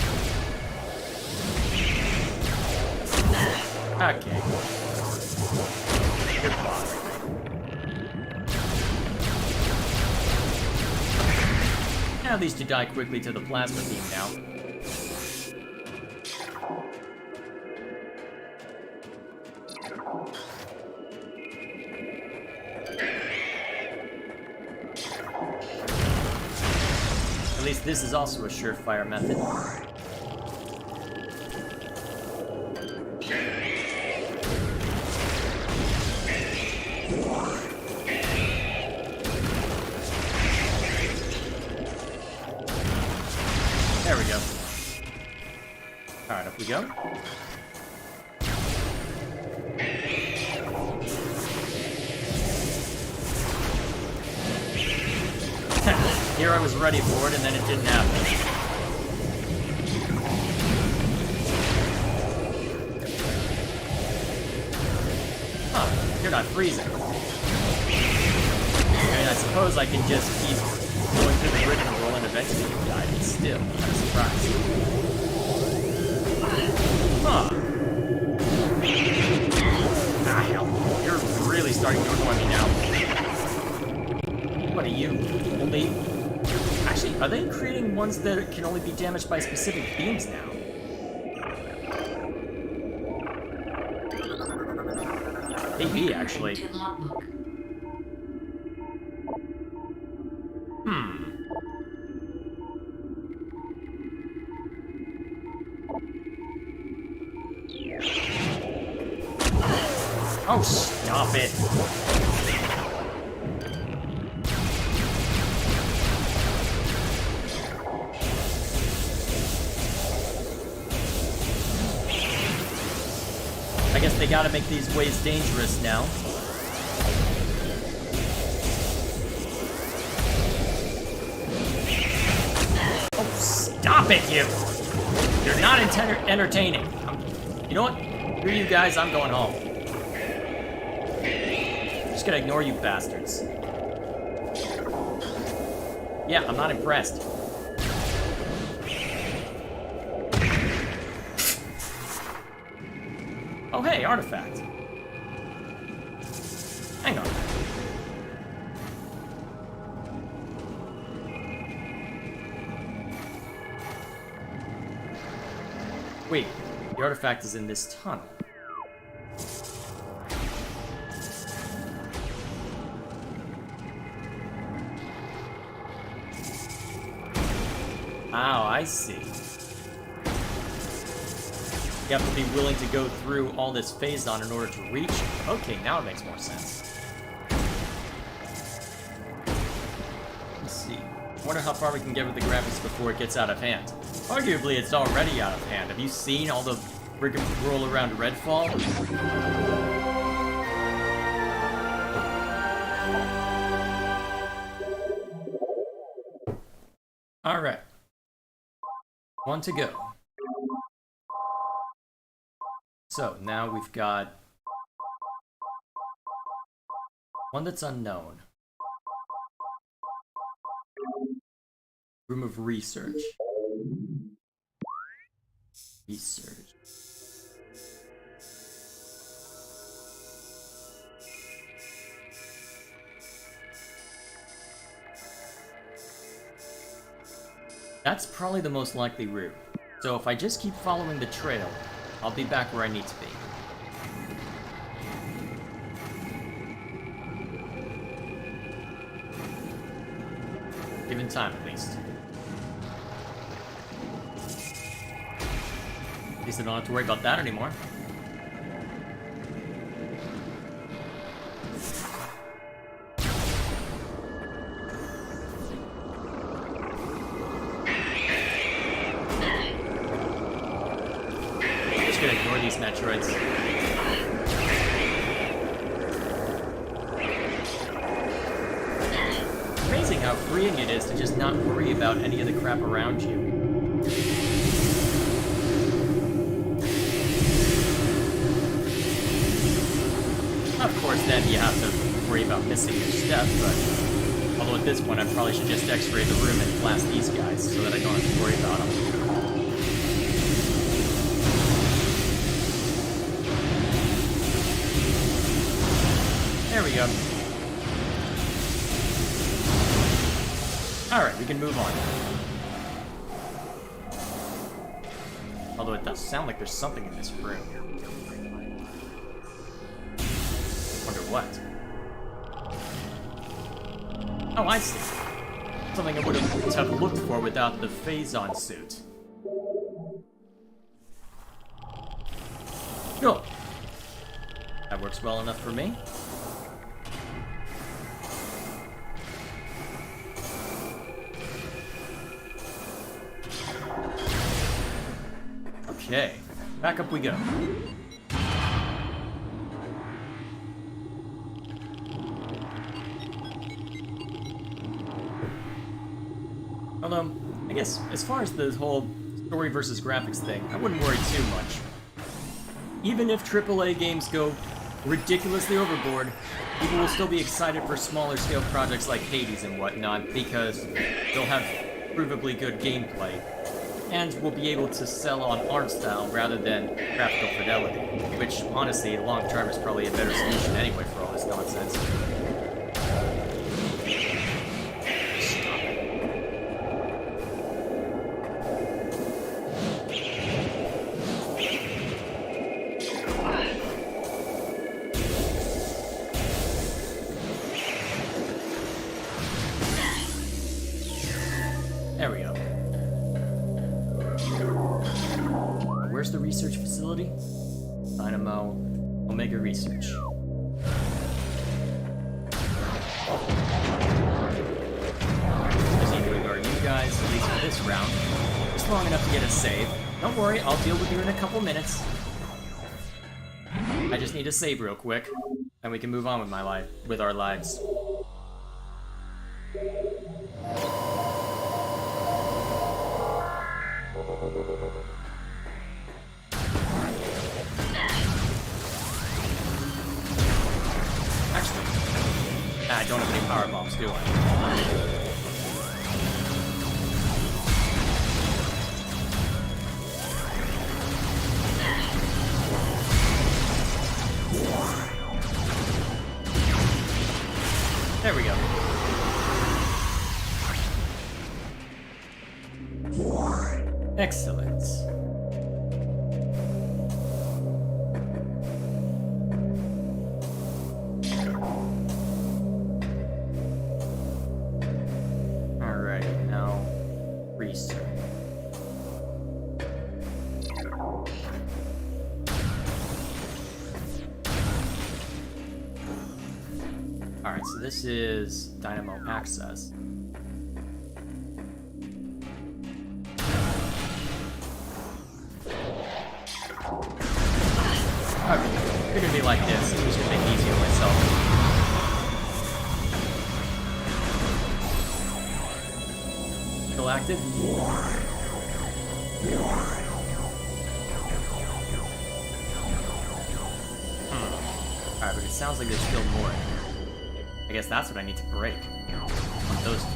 Okay. Goodbye. At least you die quickly to the plasma beam now. At least this is also a surefire method. There we go. Alright, up we go. Here I was ready for it, and then it didn't happen. Huh, you're not freezing. I mean, I suppose I can just keep going through the rigmarole and eventually you die, but still, I'm surprised. Huh. Ah, hell. You're really starting to annoy me now. What are you? Only... Actually, are they creating ones that can only be damaged by specific beams now? Maybe, actually. Oh, stop it. I guess they gotta make these ways dangerous now. Oh, stop it, you! You're not entertaining. You know what? Screw you guys, I'm going home. Just gonna ignore you bastards. Yeah, I'm not impressed. Oh hey, artifact. Hang on. Wait, the artifact is in this tunnel. I see. You have to be willing to go through all this phase-on in order to reach it. Okay, now it makes more sense. Let's see. I wonder how far we can get with the graphics before it gets out of hand. Arguably, it's already out of hand. Have you seen all the rigmarole around Redfall? Alright. One to go. So, now we've got one that's unknown. Room of research. Research. That's probably the most likely route. So if I just keep following the trail, I'll be back where I need to be. Given time, at least. At least I don't have to worry about that anymore. I'm just gonna ignore these Metroids. Amazing how freeing it is to just not worry about any of the crap around you. Of course, then you have to worry about missing your step, but... Although at this point, I probably should just x-ray the room and blast these guys, so that I don't have to worry about them. There we go. Alright, we can move on. Although it does sound like there's something in this room. Wonder what? Oh, I see. Something I would have looked for without the phase-on suit. Go! That works well enough for me. Okay, back up we go. Although, I guess, as far as the whole story versus graphics thing, I wouldn't worry too much. Even if AAA games go ridiculously overboard, people will still be excited for smaller scale projects like Hades and whatnot, because they'll have provably good gameplay, and will be able to sell on art style rather than graphical fidelity, which, honestly, long term is probably a better solution anyway for all this nonsense. There we go. Where's the research facility? Dynamo, Omega Research. Just need to ignore you guys, at least for this round. Just long enough to get a save. Don't worry, I'll deal with you in a couple minutes. I just need a save real quick, and we can move on with our lives. Actually, I don't have any power bombs, do I? There we go. Excellent. Alright, now research. Alright, so this is Dynamo Access. Okay, if you're gonna be like this, I'm just gonna make it easy on myself. Still active? Alright, but it sounds like there's still more. I guess that's what I need to break. On those two.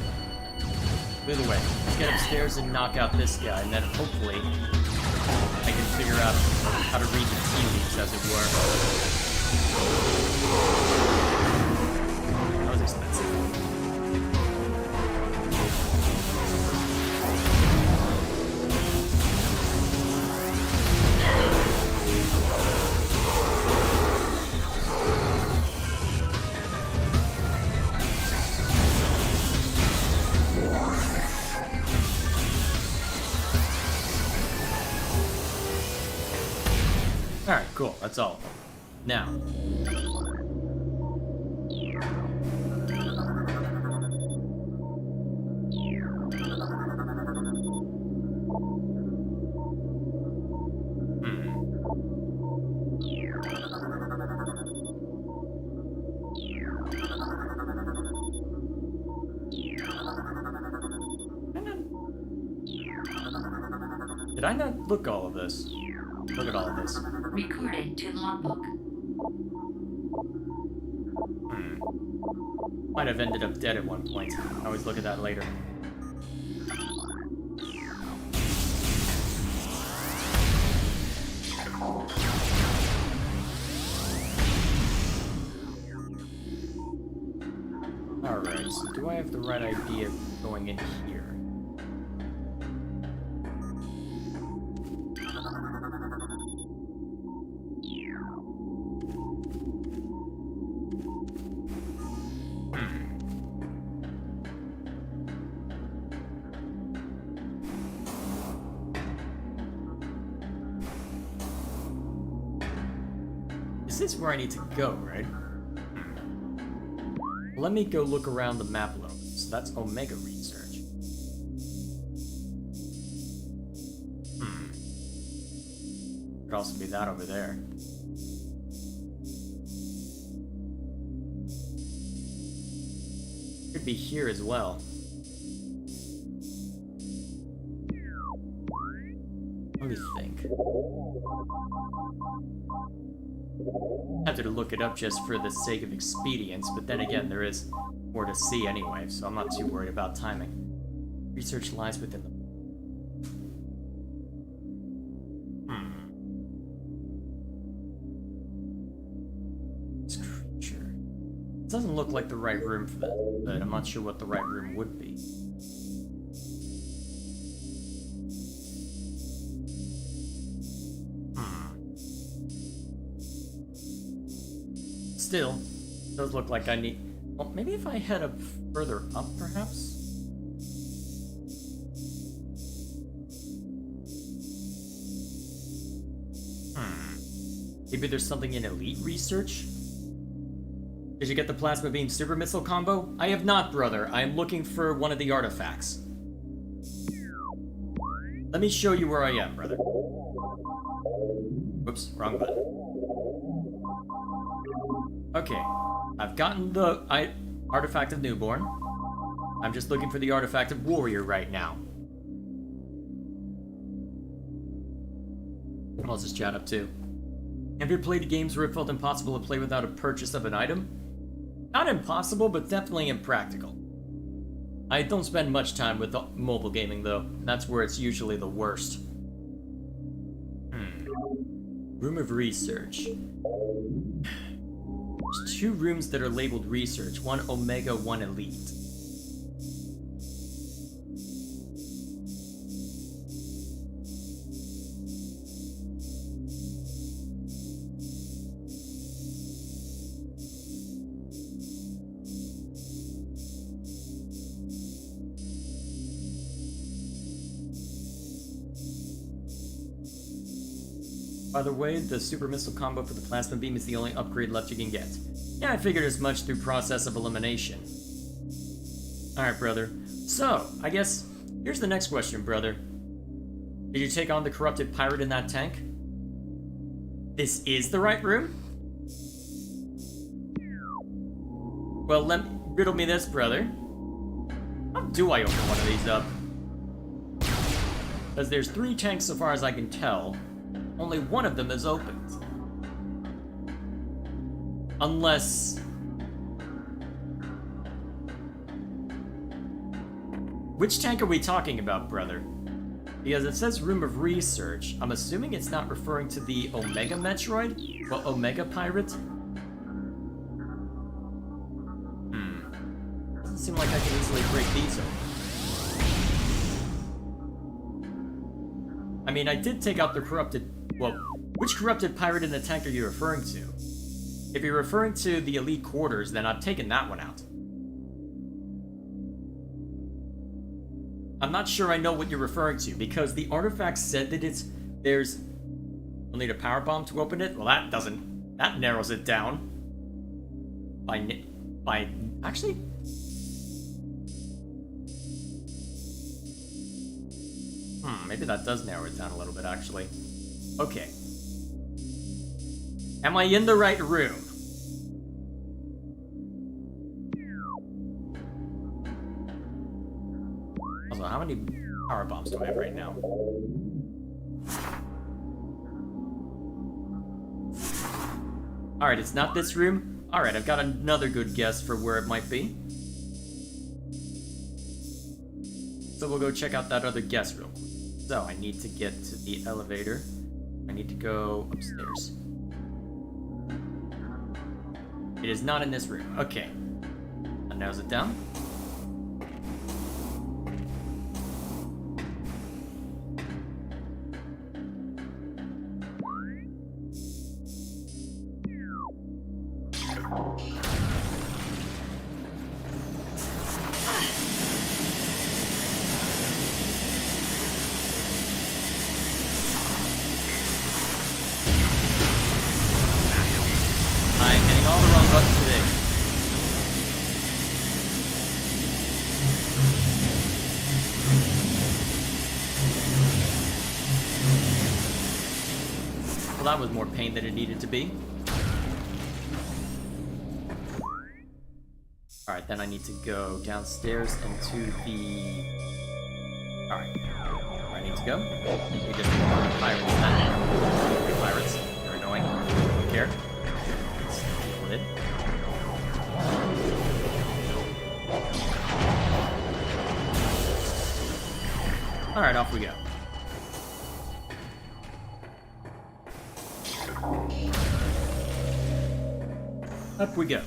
Either way, let's get upstairs and knock out this guy, and then hopefully I can figure out how to read the tea leaves, as it were. That was expensive. Alright, cool. That's all. Now. Did I not look all of this? Look at all of this. Recorded to logbook. Might have ended up dead at one point. I always look at that later. Alright, so do I have the right idea of going in here? This is where I need to go, right? Let me go look around the map a little bit. So that's Omega Research. Could also be that over there. Could be here as well. Let me think. I have to look it up just for the sake of expedience, but then again, there is more to see anyway, so I'm not too worried about timing. Research lies within the... This creature... It doesn't look like the right room for that, but I'm not sure what the right room would be. Still, it does look like I need... Well, maybe if I head up further up, perhaps? Maybe there's something in Elite Research? Did you get the Plasma Beam Super Missile combo? I have not, brother. I am looking for one of the artifacts. Let me show you where I am, brother. Whoops, wrong button. Okay, I've gotten the artifact of Newborn. I'm just looking for the artifact of Warrior right now. What else is chat up to? Have you played games where it felt impossible to play without a purchase of an item? Not impossible, but definitely impractical. I don't spend much time with mobile gaming, though. That's where it's usually the worst. Room of Research. There's 2 rooms that are labeled Research. One Omega, one Elite. By the way, the super missile combo for the plasma beam is the only upgrade left you can get. Yeah, I figured as much through process of elimination. Alright, brother. So, I guess, here's the next question, brother. Did you take on the corrupted pirate in that tank? This is the right room? Well, riddle me this, brother. How do I open one of these up? Because there's 3 tanks so far as I can tell. Only one of them is opened. Unless... Which tank are we talking about, brother? Because it says Room of Research. I'm assuming it's not referring to the Omega Metroid? Well, Omega Pirate? Doesn't seem like I can easily break these open. I mean, I did take out the corrupted... Well, which corrupted pirate in the tank are you referring to? If you're referring to the elite quarters, then I've taken that one out. I'm not sure I know what you're referring to, because the artifact said that there's... You'll need a power bomb to open it? Well, that narrows it down. Actually... maybe that does narrow it down a little bit, actually. Okay. Am I in the right room? Also, how many power bombs do I have right now? Alright, it's not this room. Alright, I've got another good guess for where it might be. So we'll go check out that other guess real quick. So, I need to get to the elevator. I need to go upstairs. It is not in this room. Okay. That narrows it down. Well, that was more pain than it needed to be. Alright, then I need to go downstairs and to the... Alright, where I need to go? We just want pirates now. Pirates, they're annoying. Don't care. Let's pull it. Alright, off we go. Up we go.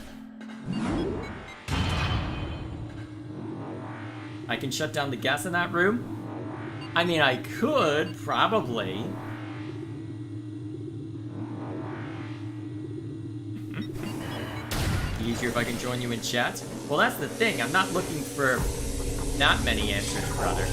I can shut down the gas in that room? I mean, I could, probably. Easier if I can join you in chat? Well, that's the thing. I'm not looking for that many answers, brother.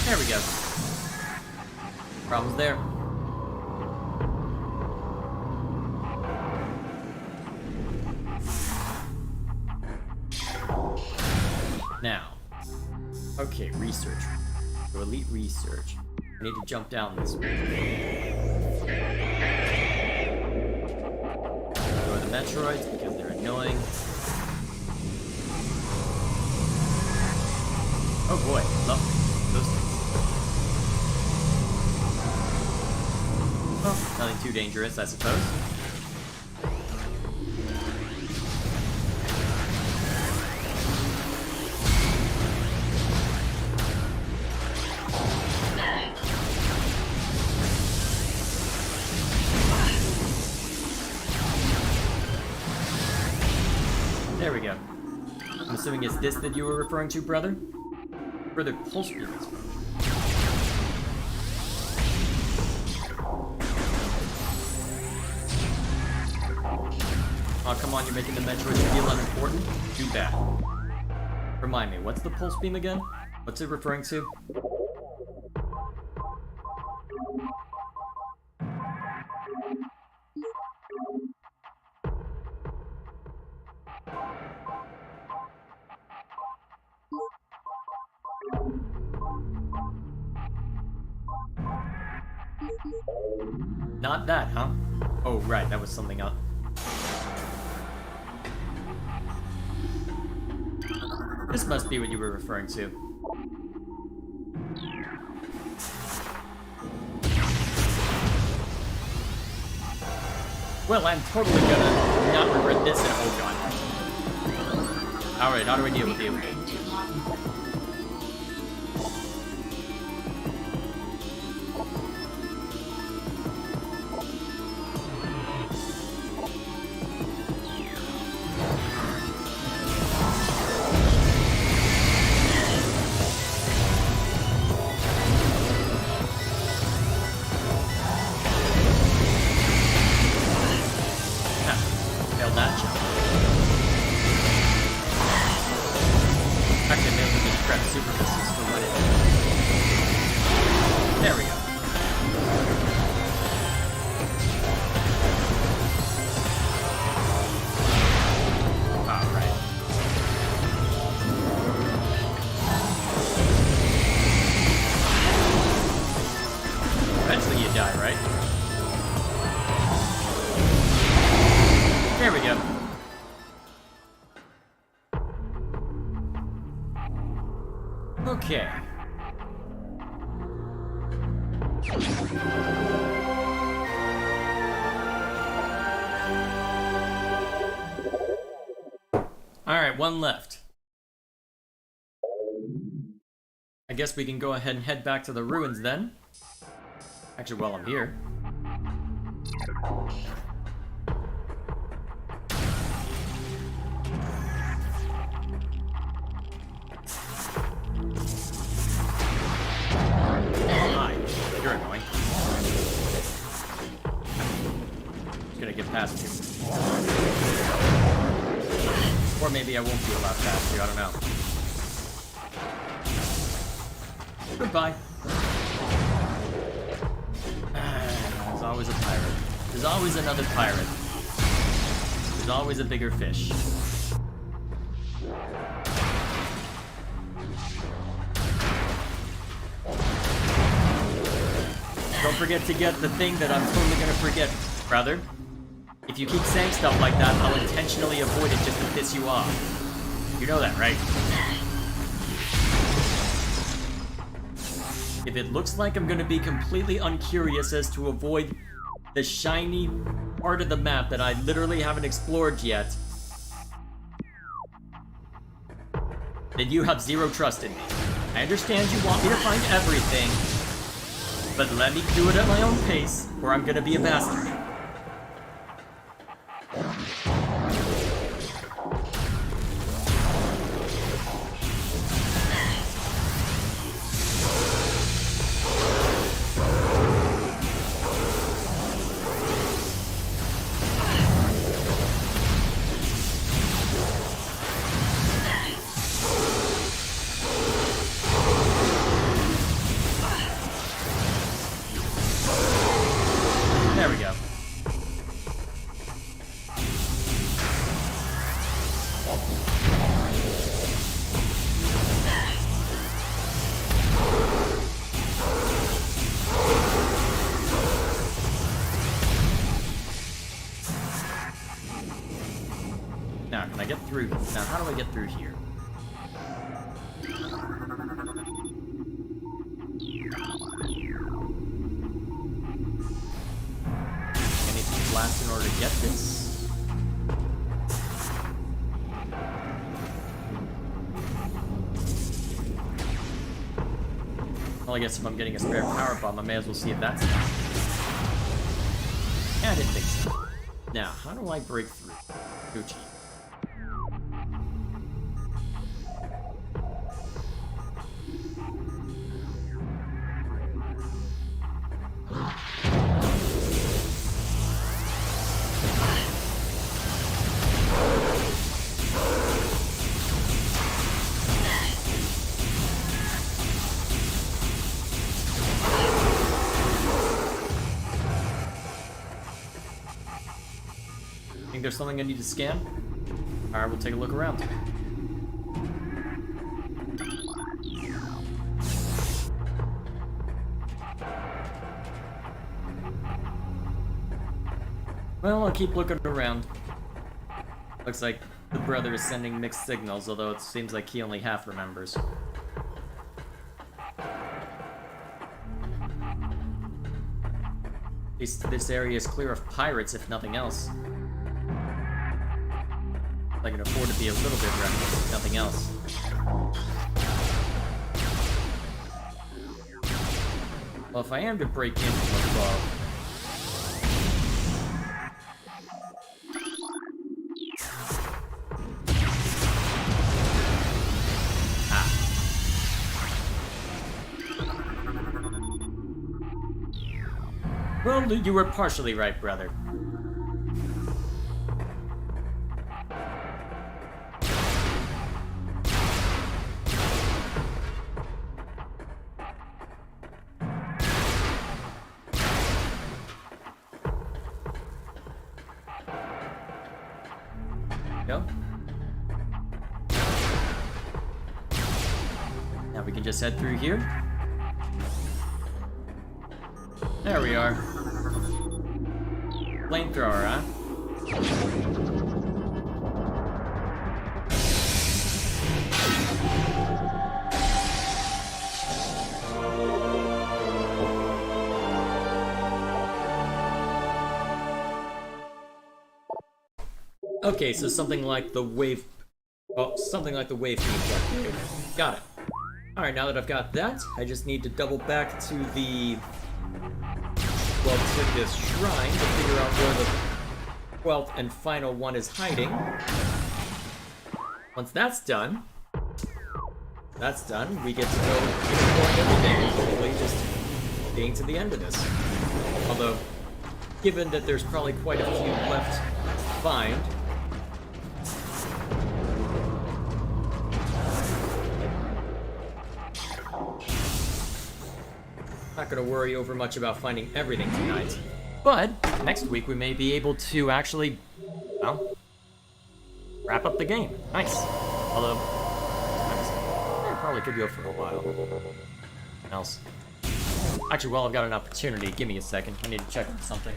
There we go. Problem's there. Now. Okay, research. So elite research. I need to jump down this way. Go to the Metroids because they're annoying. Oh boy, love those things. Oh, nothing too dangerous, I suppose. There we go. I'm assuming it's this that you were referring to, brother? Further pulse beam exposure. Oh, come on, you're making the Metroid feel unimportant? Too bad. Remind me, what's the pulse beam again? What's it referring to? Not that, huh? Oh, right, that was something else. This must be what you were referring to. Well, I'm totally gonna not regret this in a whole god. Alright, how do I deal with you? Reporting to logbook. Failed that jump. Actually, maybe we can grab super missiles for what it is. There we go. Alright. Eventually you die, right? There we go. Okay. Alright, one left. I guess we can go ahead and head back to the ruins then. Actually, while I'm here. Hi, you're annoying. Just gonna get past you. Or maybe I won't be allowed past you, I don't know. Goodbye. There's always a pirate. There's always another pirate. There's always a bigger fish. Don't forget to get the thing that I'm totally gonna forget, brother. If you keep saying stuff like that, I'll intentionally avoid it just to piss you off. You know that, right? If it looks like I'm gonna be completely uncurious as to avoid the shiny part of the map that I literally haven't explored yet, then you have zero trust in me. I understand you want me to find everything, but let me do it at my own pace, or I'm gonna be a bastard. There we go. Now, can I get through? Now, how do I get through here? I need to blast in order to get this. Well, I guess if I'm getting a spare power bomb, I may as well see if that's enough. Yeah, I didn't think so. Now, how do I break through? Gucci. there's something I need to scan? Alright, we'll take a look around. Well, I'll keep looking around. Looks like the brother is sending mixed signals, although it seems like he only half remembers. At least this area is clear of pirates, if nothing else. I can afford to be a little bit reckless, if nothing else. Well, if I am to break in from above... Well, you were partially right, brother. Go. Now we can just head through here. There we are. Flamethrower, huh? Okay, so something like the wave... Oh, something like the wave feed. Got it. Alright, now that I've got that, I just need to double back to the... Well, to this shrine to figure out where the 12th and final one is hiding. Once that's done, we get to go exploring everything and hopefully just getting to the end of this. Although, given that there's probably quite a few left to find, not gonna worry over much about finding everything tonight. But next week we may be able to actually, well, wrap up the game. Nice. Although, I probably could go for a while. What else? Actually, while I've got an opportunity, give me a second. I need to check on something.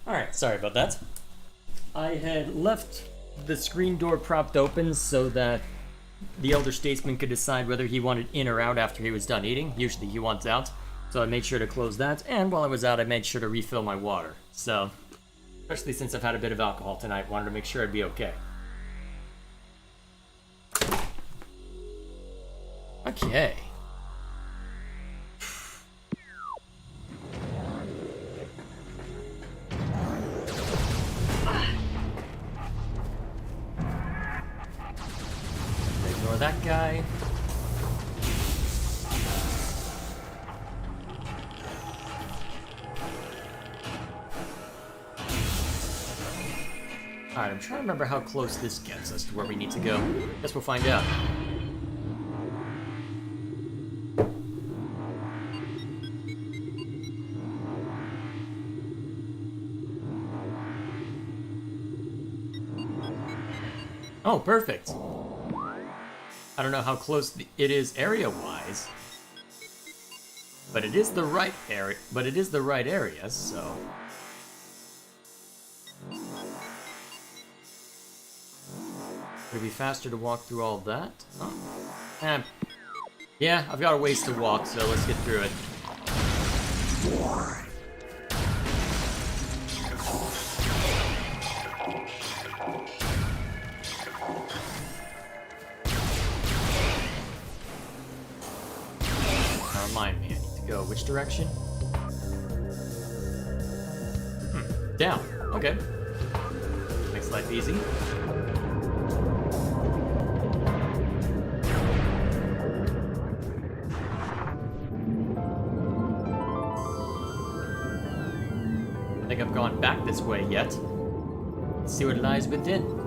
Alright, sorry about that. I had left the screen door propped open so that the Elder Statesman could decide whether he wanted in or out after he was done eating. Usually he wants out, so I made sure to close that, and while I was out I made sure to refill my water. So, especially since I've had a bit of alcohol tonight, wanted to make sure I'd be okay. Okay. Ignore that guy. Alright, I'm trying to remember how close this gets us to where we need to go. Guess we'll find out. Oh, perfect. I don't know how close it is area-wise, but it is the right area. But it is the right area, so. Would it be faster to walk through all that? Oh. Yeah, I've got a ways to walk, so let's get through it. remind me, I need to go which direction? Down. Okay. Makes life easy. I think I've gone back this way yet. Let's see what lies within.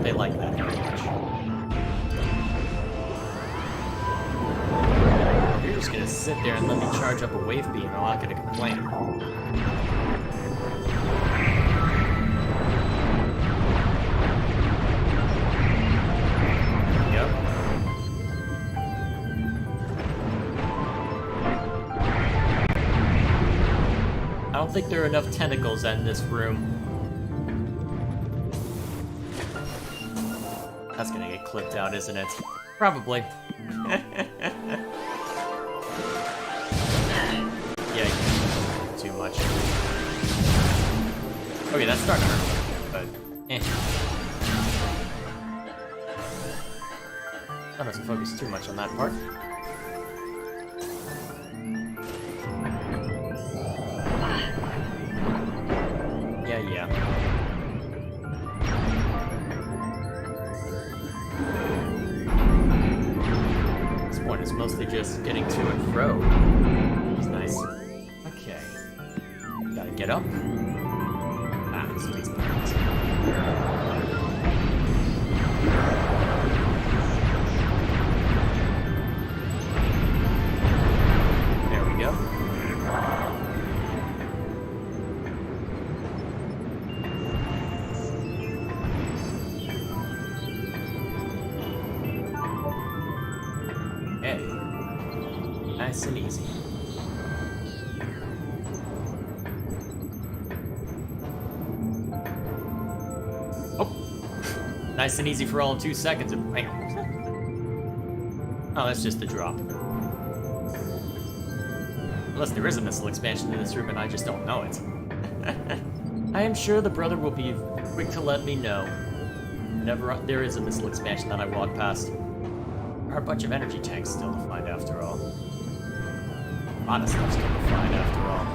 They like that very much. You're just gonna sit there and let me charge up a wave beam. I'm not gonna complain. Yep. I don't think there are enough tentacles in this room. That's gonna get clipped out, isn't it? Probably. Yeah, you can't do too much. Okay, that's starting to hurt, but Not to focus too much on that part. Yeah. It's mostly just getting to and fro. It's nice. Okay. Gotta get up. Ah, sweet. There we go. Nice and easy. Oh! Nice and easy for all of 2 seconds. Hang on. Oh, that's just the drop. Unless there is a missile expansion in this room and I just don't know it. I am sure the brother will be quick to let me know whenever there is a missile expansion that I walk past. There are a bunch of energy tanks still to find after all. A lot of stuff still to find after all.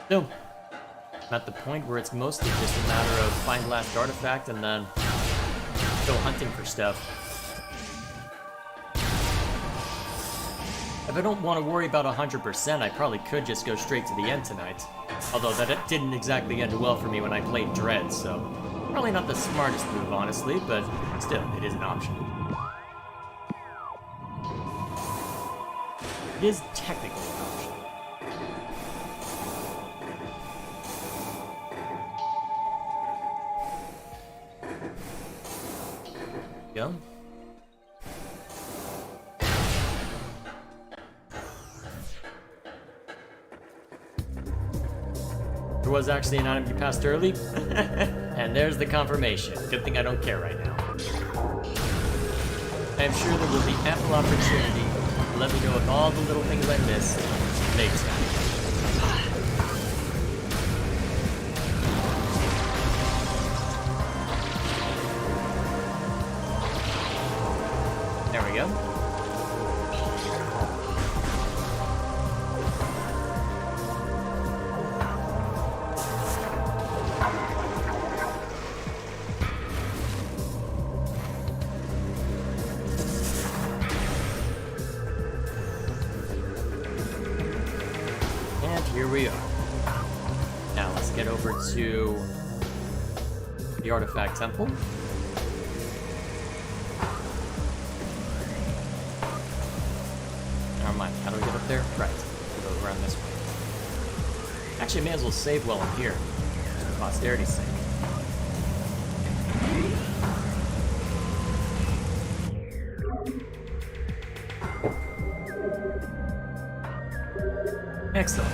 Still, I'm at the point where it's mostly just a matter of find last artifact and then go hunting for stuff. If I don't want to worry about 100%, I probably could just go straight to the end tonight. Although that didn't exactly end well for me when I played Dread, so probably not the smartest move, honestly, but still, it is an option. It is technically an option. Go. There was actually an item you passed early, and there's the confirmation. Good thing I don't care right now. I am sure there will be ample opportunity to let me know of all the little things I miss next time. There we go. Here we are. Now let's get over to the Artifact Temple. Never mind, how do we get up there? Right, we'll go around this way. Actually, I may as well save while I'm here. posterity's sake. Excellent.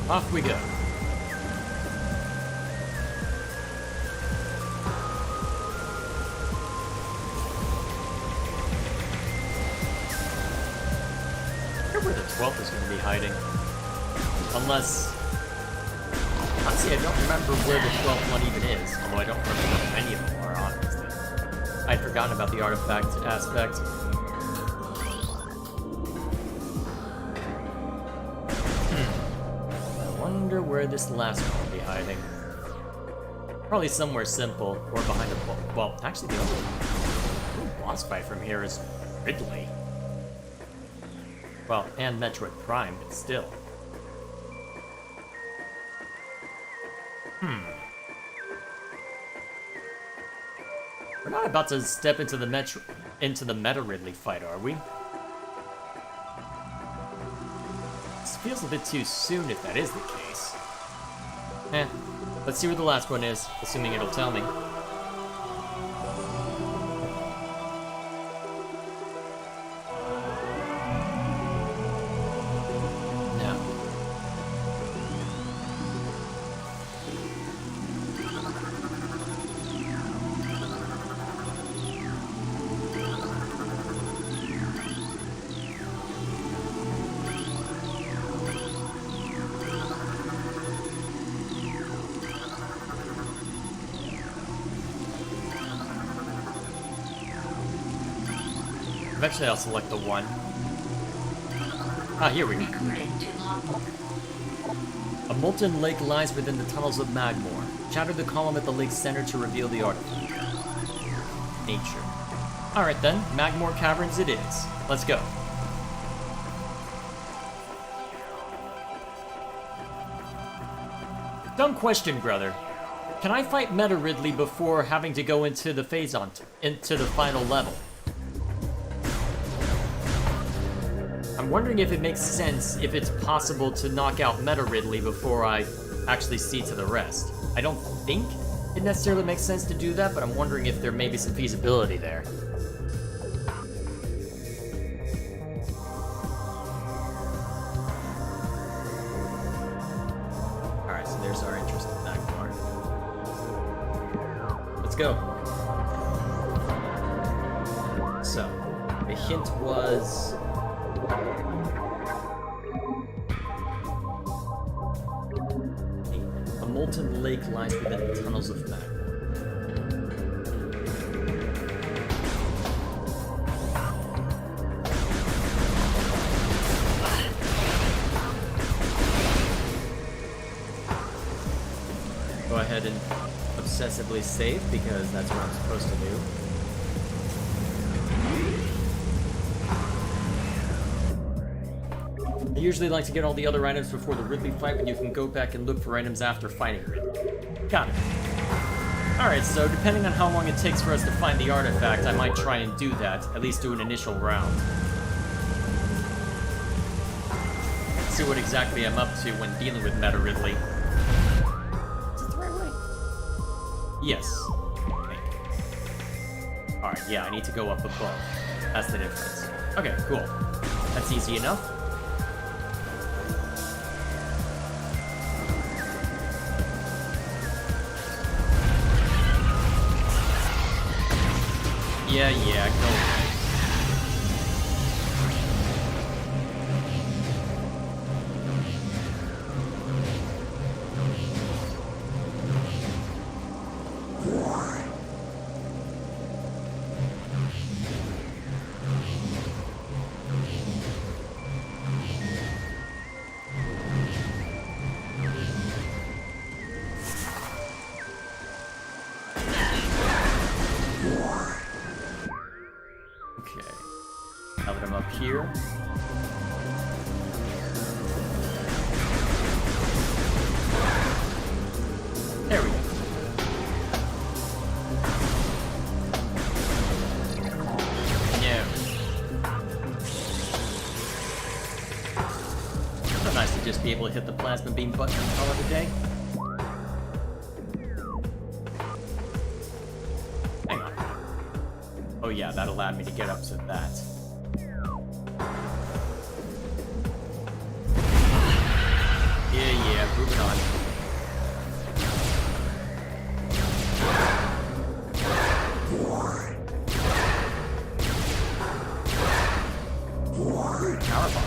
Off we go. I wonder where the 12th is going to be hiding. Unless... Honestly, I don't remember where the 12th one even is. Although I don't remember where any of them are, honestly. I'd forgotten about the artifact aspect. I wonder where this last one will be hiding. Probably somewhere simple, or behind a wall. Well, actually the only boss fight from here is Ridley. Well, and Metroid Prime, but still. We're not about to step into the Meta Ridley fight, are we? This feels a bit too soon if that is the case. Let's see where the last one is, assuming it'll tell me. Eventually I'll select the one. Ah, here we go. A molten lake lies within the tunnels of Magmore. Shatter the column at the lake's center to reveal the artifact. Nature. Alright then, Magmore Caverns it is. Let's go. Dumb question, brother. Can I fight Meta Ridley before having to go into the into the final level? I'm wondering if it makes sense, if it's possible to knock out Meta Ridley before I actually see to the rest. I don't think it necessarily makes sense to do that, but I'm wondering if there may be some feasibility there. Alright, so there's our interest in Magmar. Let's go. So, the hint was... a molten lake lies within the tunnels of Magmar. Go ahead and obsessively save because that's what I'm supposed to do. I usually like to get all the other items before the Ridley fight, but you can go back and look for items after fighting Ridley. Got it. Alright, so depending on how long it takes for us to find the artifact, I might try and do that, at least do an initial round. See what exactly I'm up to when dealing with Meta Ridley. Is it the right way? Yes. Okay. Alright, yeah, I need to go up above. That's the difference. Okay, cool. That's easy enough. Yeah, go away. Okay. Now that I'm up here. There we go. No. That's not nice to do. just be able to hit the plasma beam button and call it a day? Hang on. Oh yeah, that allowed me to get up to that. Yeah, moving on. Power bomb.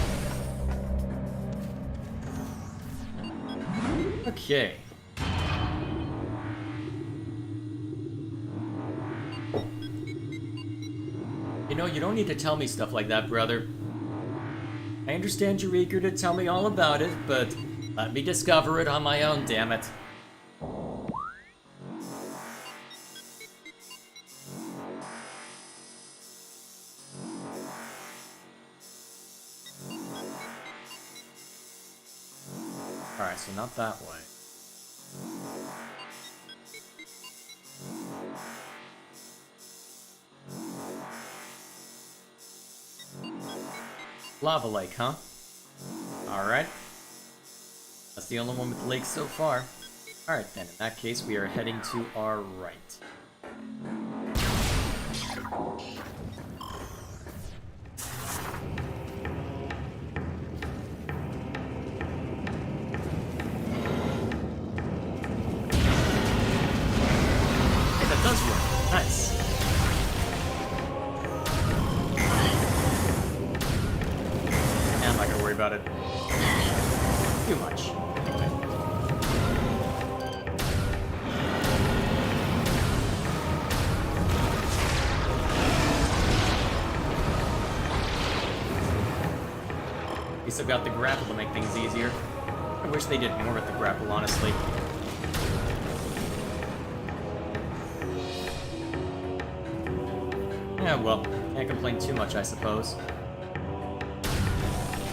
Okay. You know, you don't need to tell me stuff like that, brother. I understand you're eager to tell me all about it, but let me discover it on my own, damn it. Alright, so not that way. Lava lake, huh? Alright. That's the only one with lakes so far. Alright then, in that case, we are heading to our right. Hey, that does work. Nice. I'm not gonna worry about it too much. Anyway. At least I've got the grapple to make things easier. I wish they did more with the grapple, honestly. Yeah, well, can't complain too much, I suppose.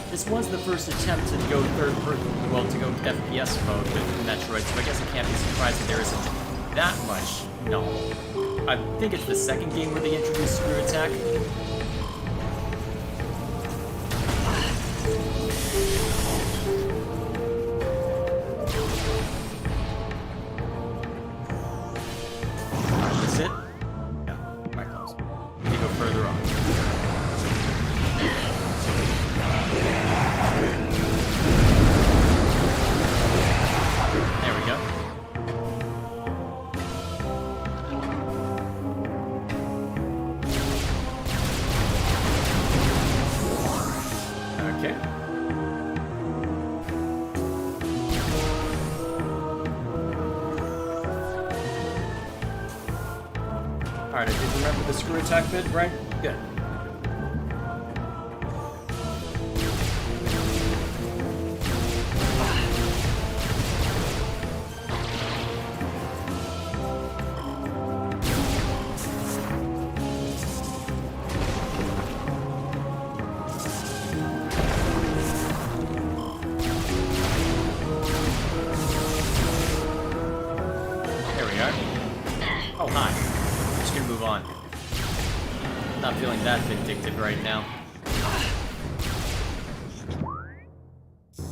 This was the first attempt to go to go FPS mode with Metroid, so I guess I can't be surprised that there isn't that much. No. I think it's the second game where they introduced screw attack. Alright, that's it? Yeah, quite close. Let me go further on. There we go. Okay. Alright, I did remember the screw attack bit, right? Good. Oh, hi. I'm just gonna move on. Not feeling that vindictive right now.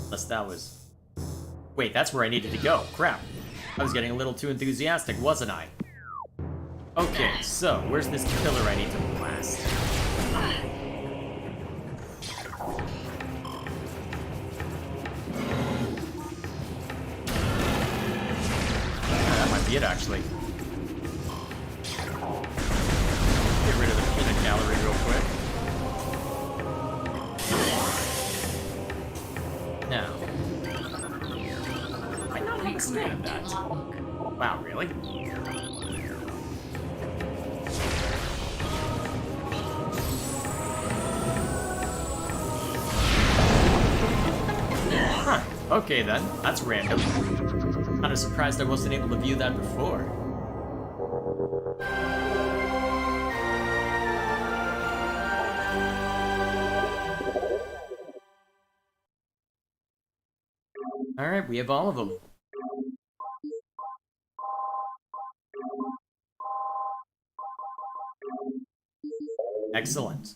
Unless that was... Wait, that's where I needed to go. Crap. I was getting a little too enthusiastic, wasn't I? Okay, so, where's this pillar I need to blast? That might be it, actually. Get rid of the peanut gallery real quick. Now. I not have a scan of that. Wow, really? Huh. Okay then, that's random. Kinda surprised I wasn't able to view that before. Alright, we have all of them. Excellent.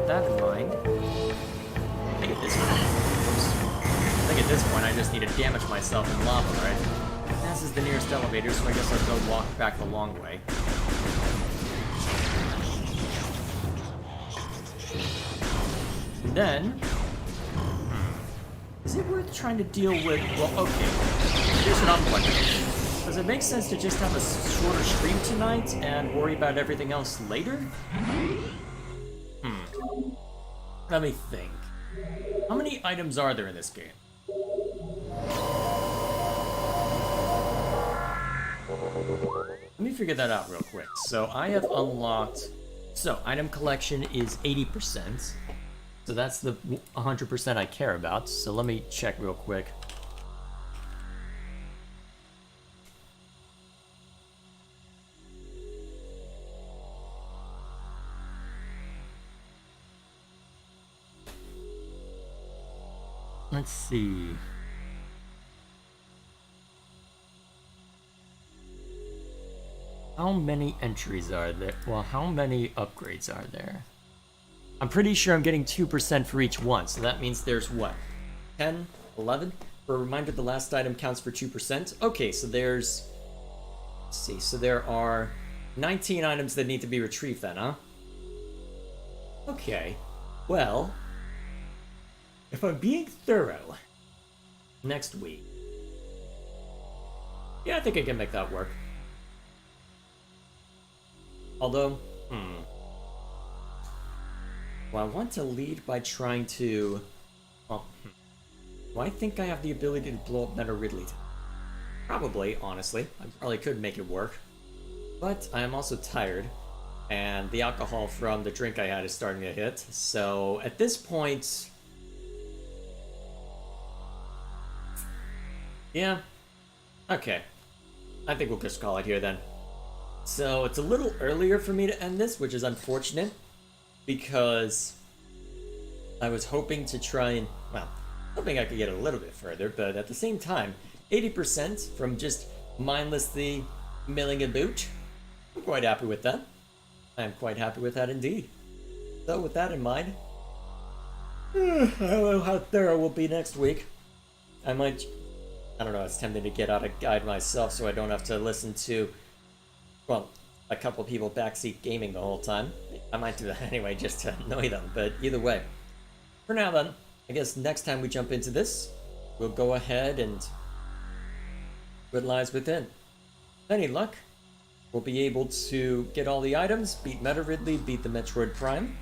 that in mind, I think at this point I just need to damage myself in lava, right? This is the nearest elevator, so I guess I'll go walk back the long way. And then, is it worth trying to deal with, well, okay, here's what I'm wondering. Does it make sense to just have a shorter stream tonight and worry about everything else later? Let me think. How many items are there in this game? Let me figure that out real quick. So I have unlocked... So, item collection is 80%. So that's the 100% I care about. So let me check real quick. Let's see. How many entries are there? Well, how many upgrades are there? I'm pretty sure I'm getting 2% for each one, so that means there's what? 10? 11? For a reminder, the last item counts for 2%. Okay, so there's... Let's see, so there are 19 items that need to be retrieved then, huh? Okay, well... If I'm being thorough, next week... Yeah, I think I can make that work. Although, well, I want to lead by trying to... Well, do I think I have the ability to blow up Metroid? Probably, honestly. I probably could make it work. But I am also tired, and the alcohol from the drink I had is starting to hit. So, at this point... Yeah. Okay. I think we'll just call it here then. So, it's a little earlier for me to end this, which is unfortunate. Because I was hoping to try and, well, hoping I could get a little bit further, but at the same time, 80% from just mindlessly milling about. I'm quite happy with that. I'm quite happy with that indeed. So with that in mind, I don't know how thorough we'll be next week. I don't know, it's tempting to get out a guide myself so I don't have to listen to, well, a couple people backseat gaming the whole time. I might do that anyway just to annoy them, but either way. For now then, I guess next time we jump into this, we'll go ahead and what lies within. With any luck, we'll be able to get all the items, beat Meta Ridley, beat the Metroid Prime,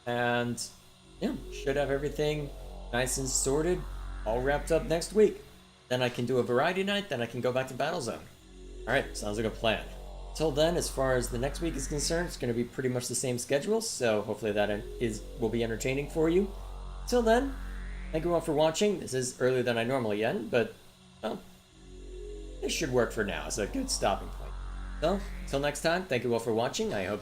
and yeah, should have everything nice and sorted, all wrapped up next week. Then I can do a variety night, then I can go back to Battlezone. Alright, sounds like a plan. Till then, as far as the next week is concerned, it's going to be pretty much the same schedule, so hopefully that will be entertaining for you. Till then, thank you all for watching. This is earlier than I normally end, but, well, this should work for now as a good stopping point. So, till next time, thank you all for watching. I hope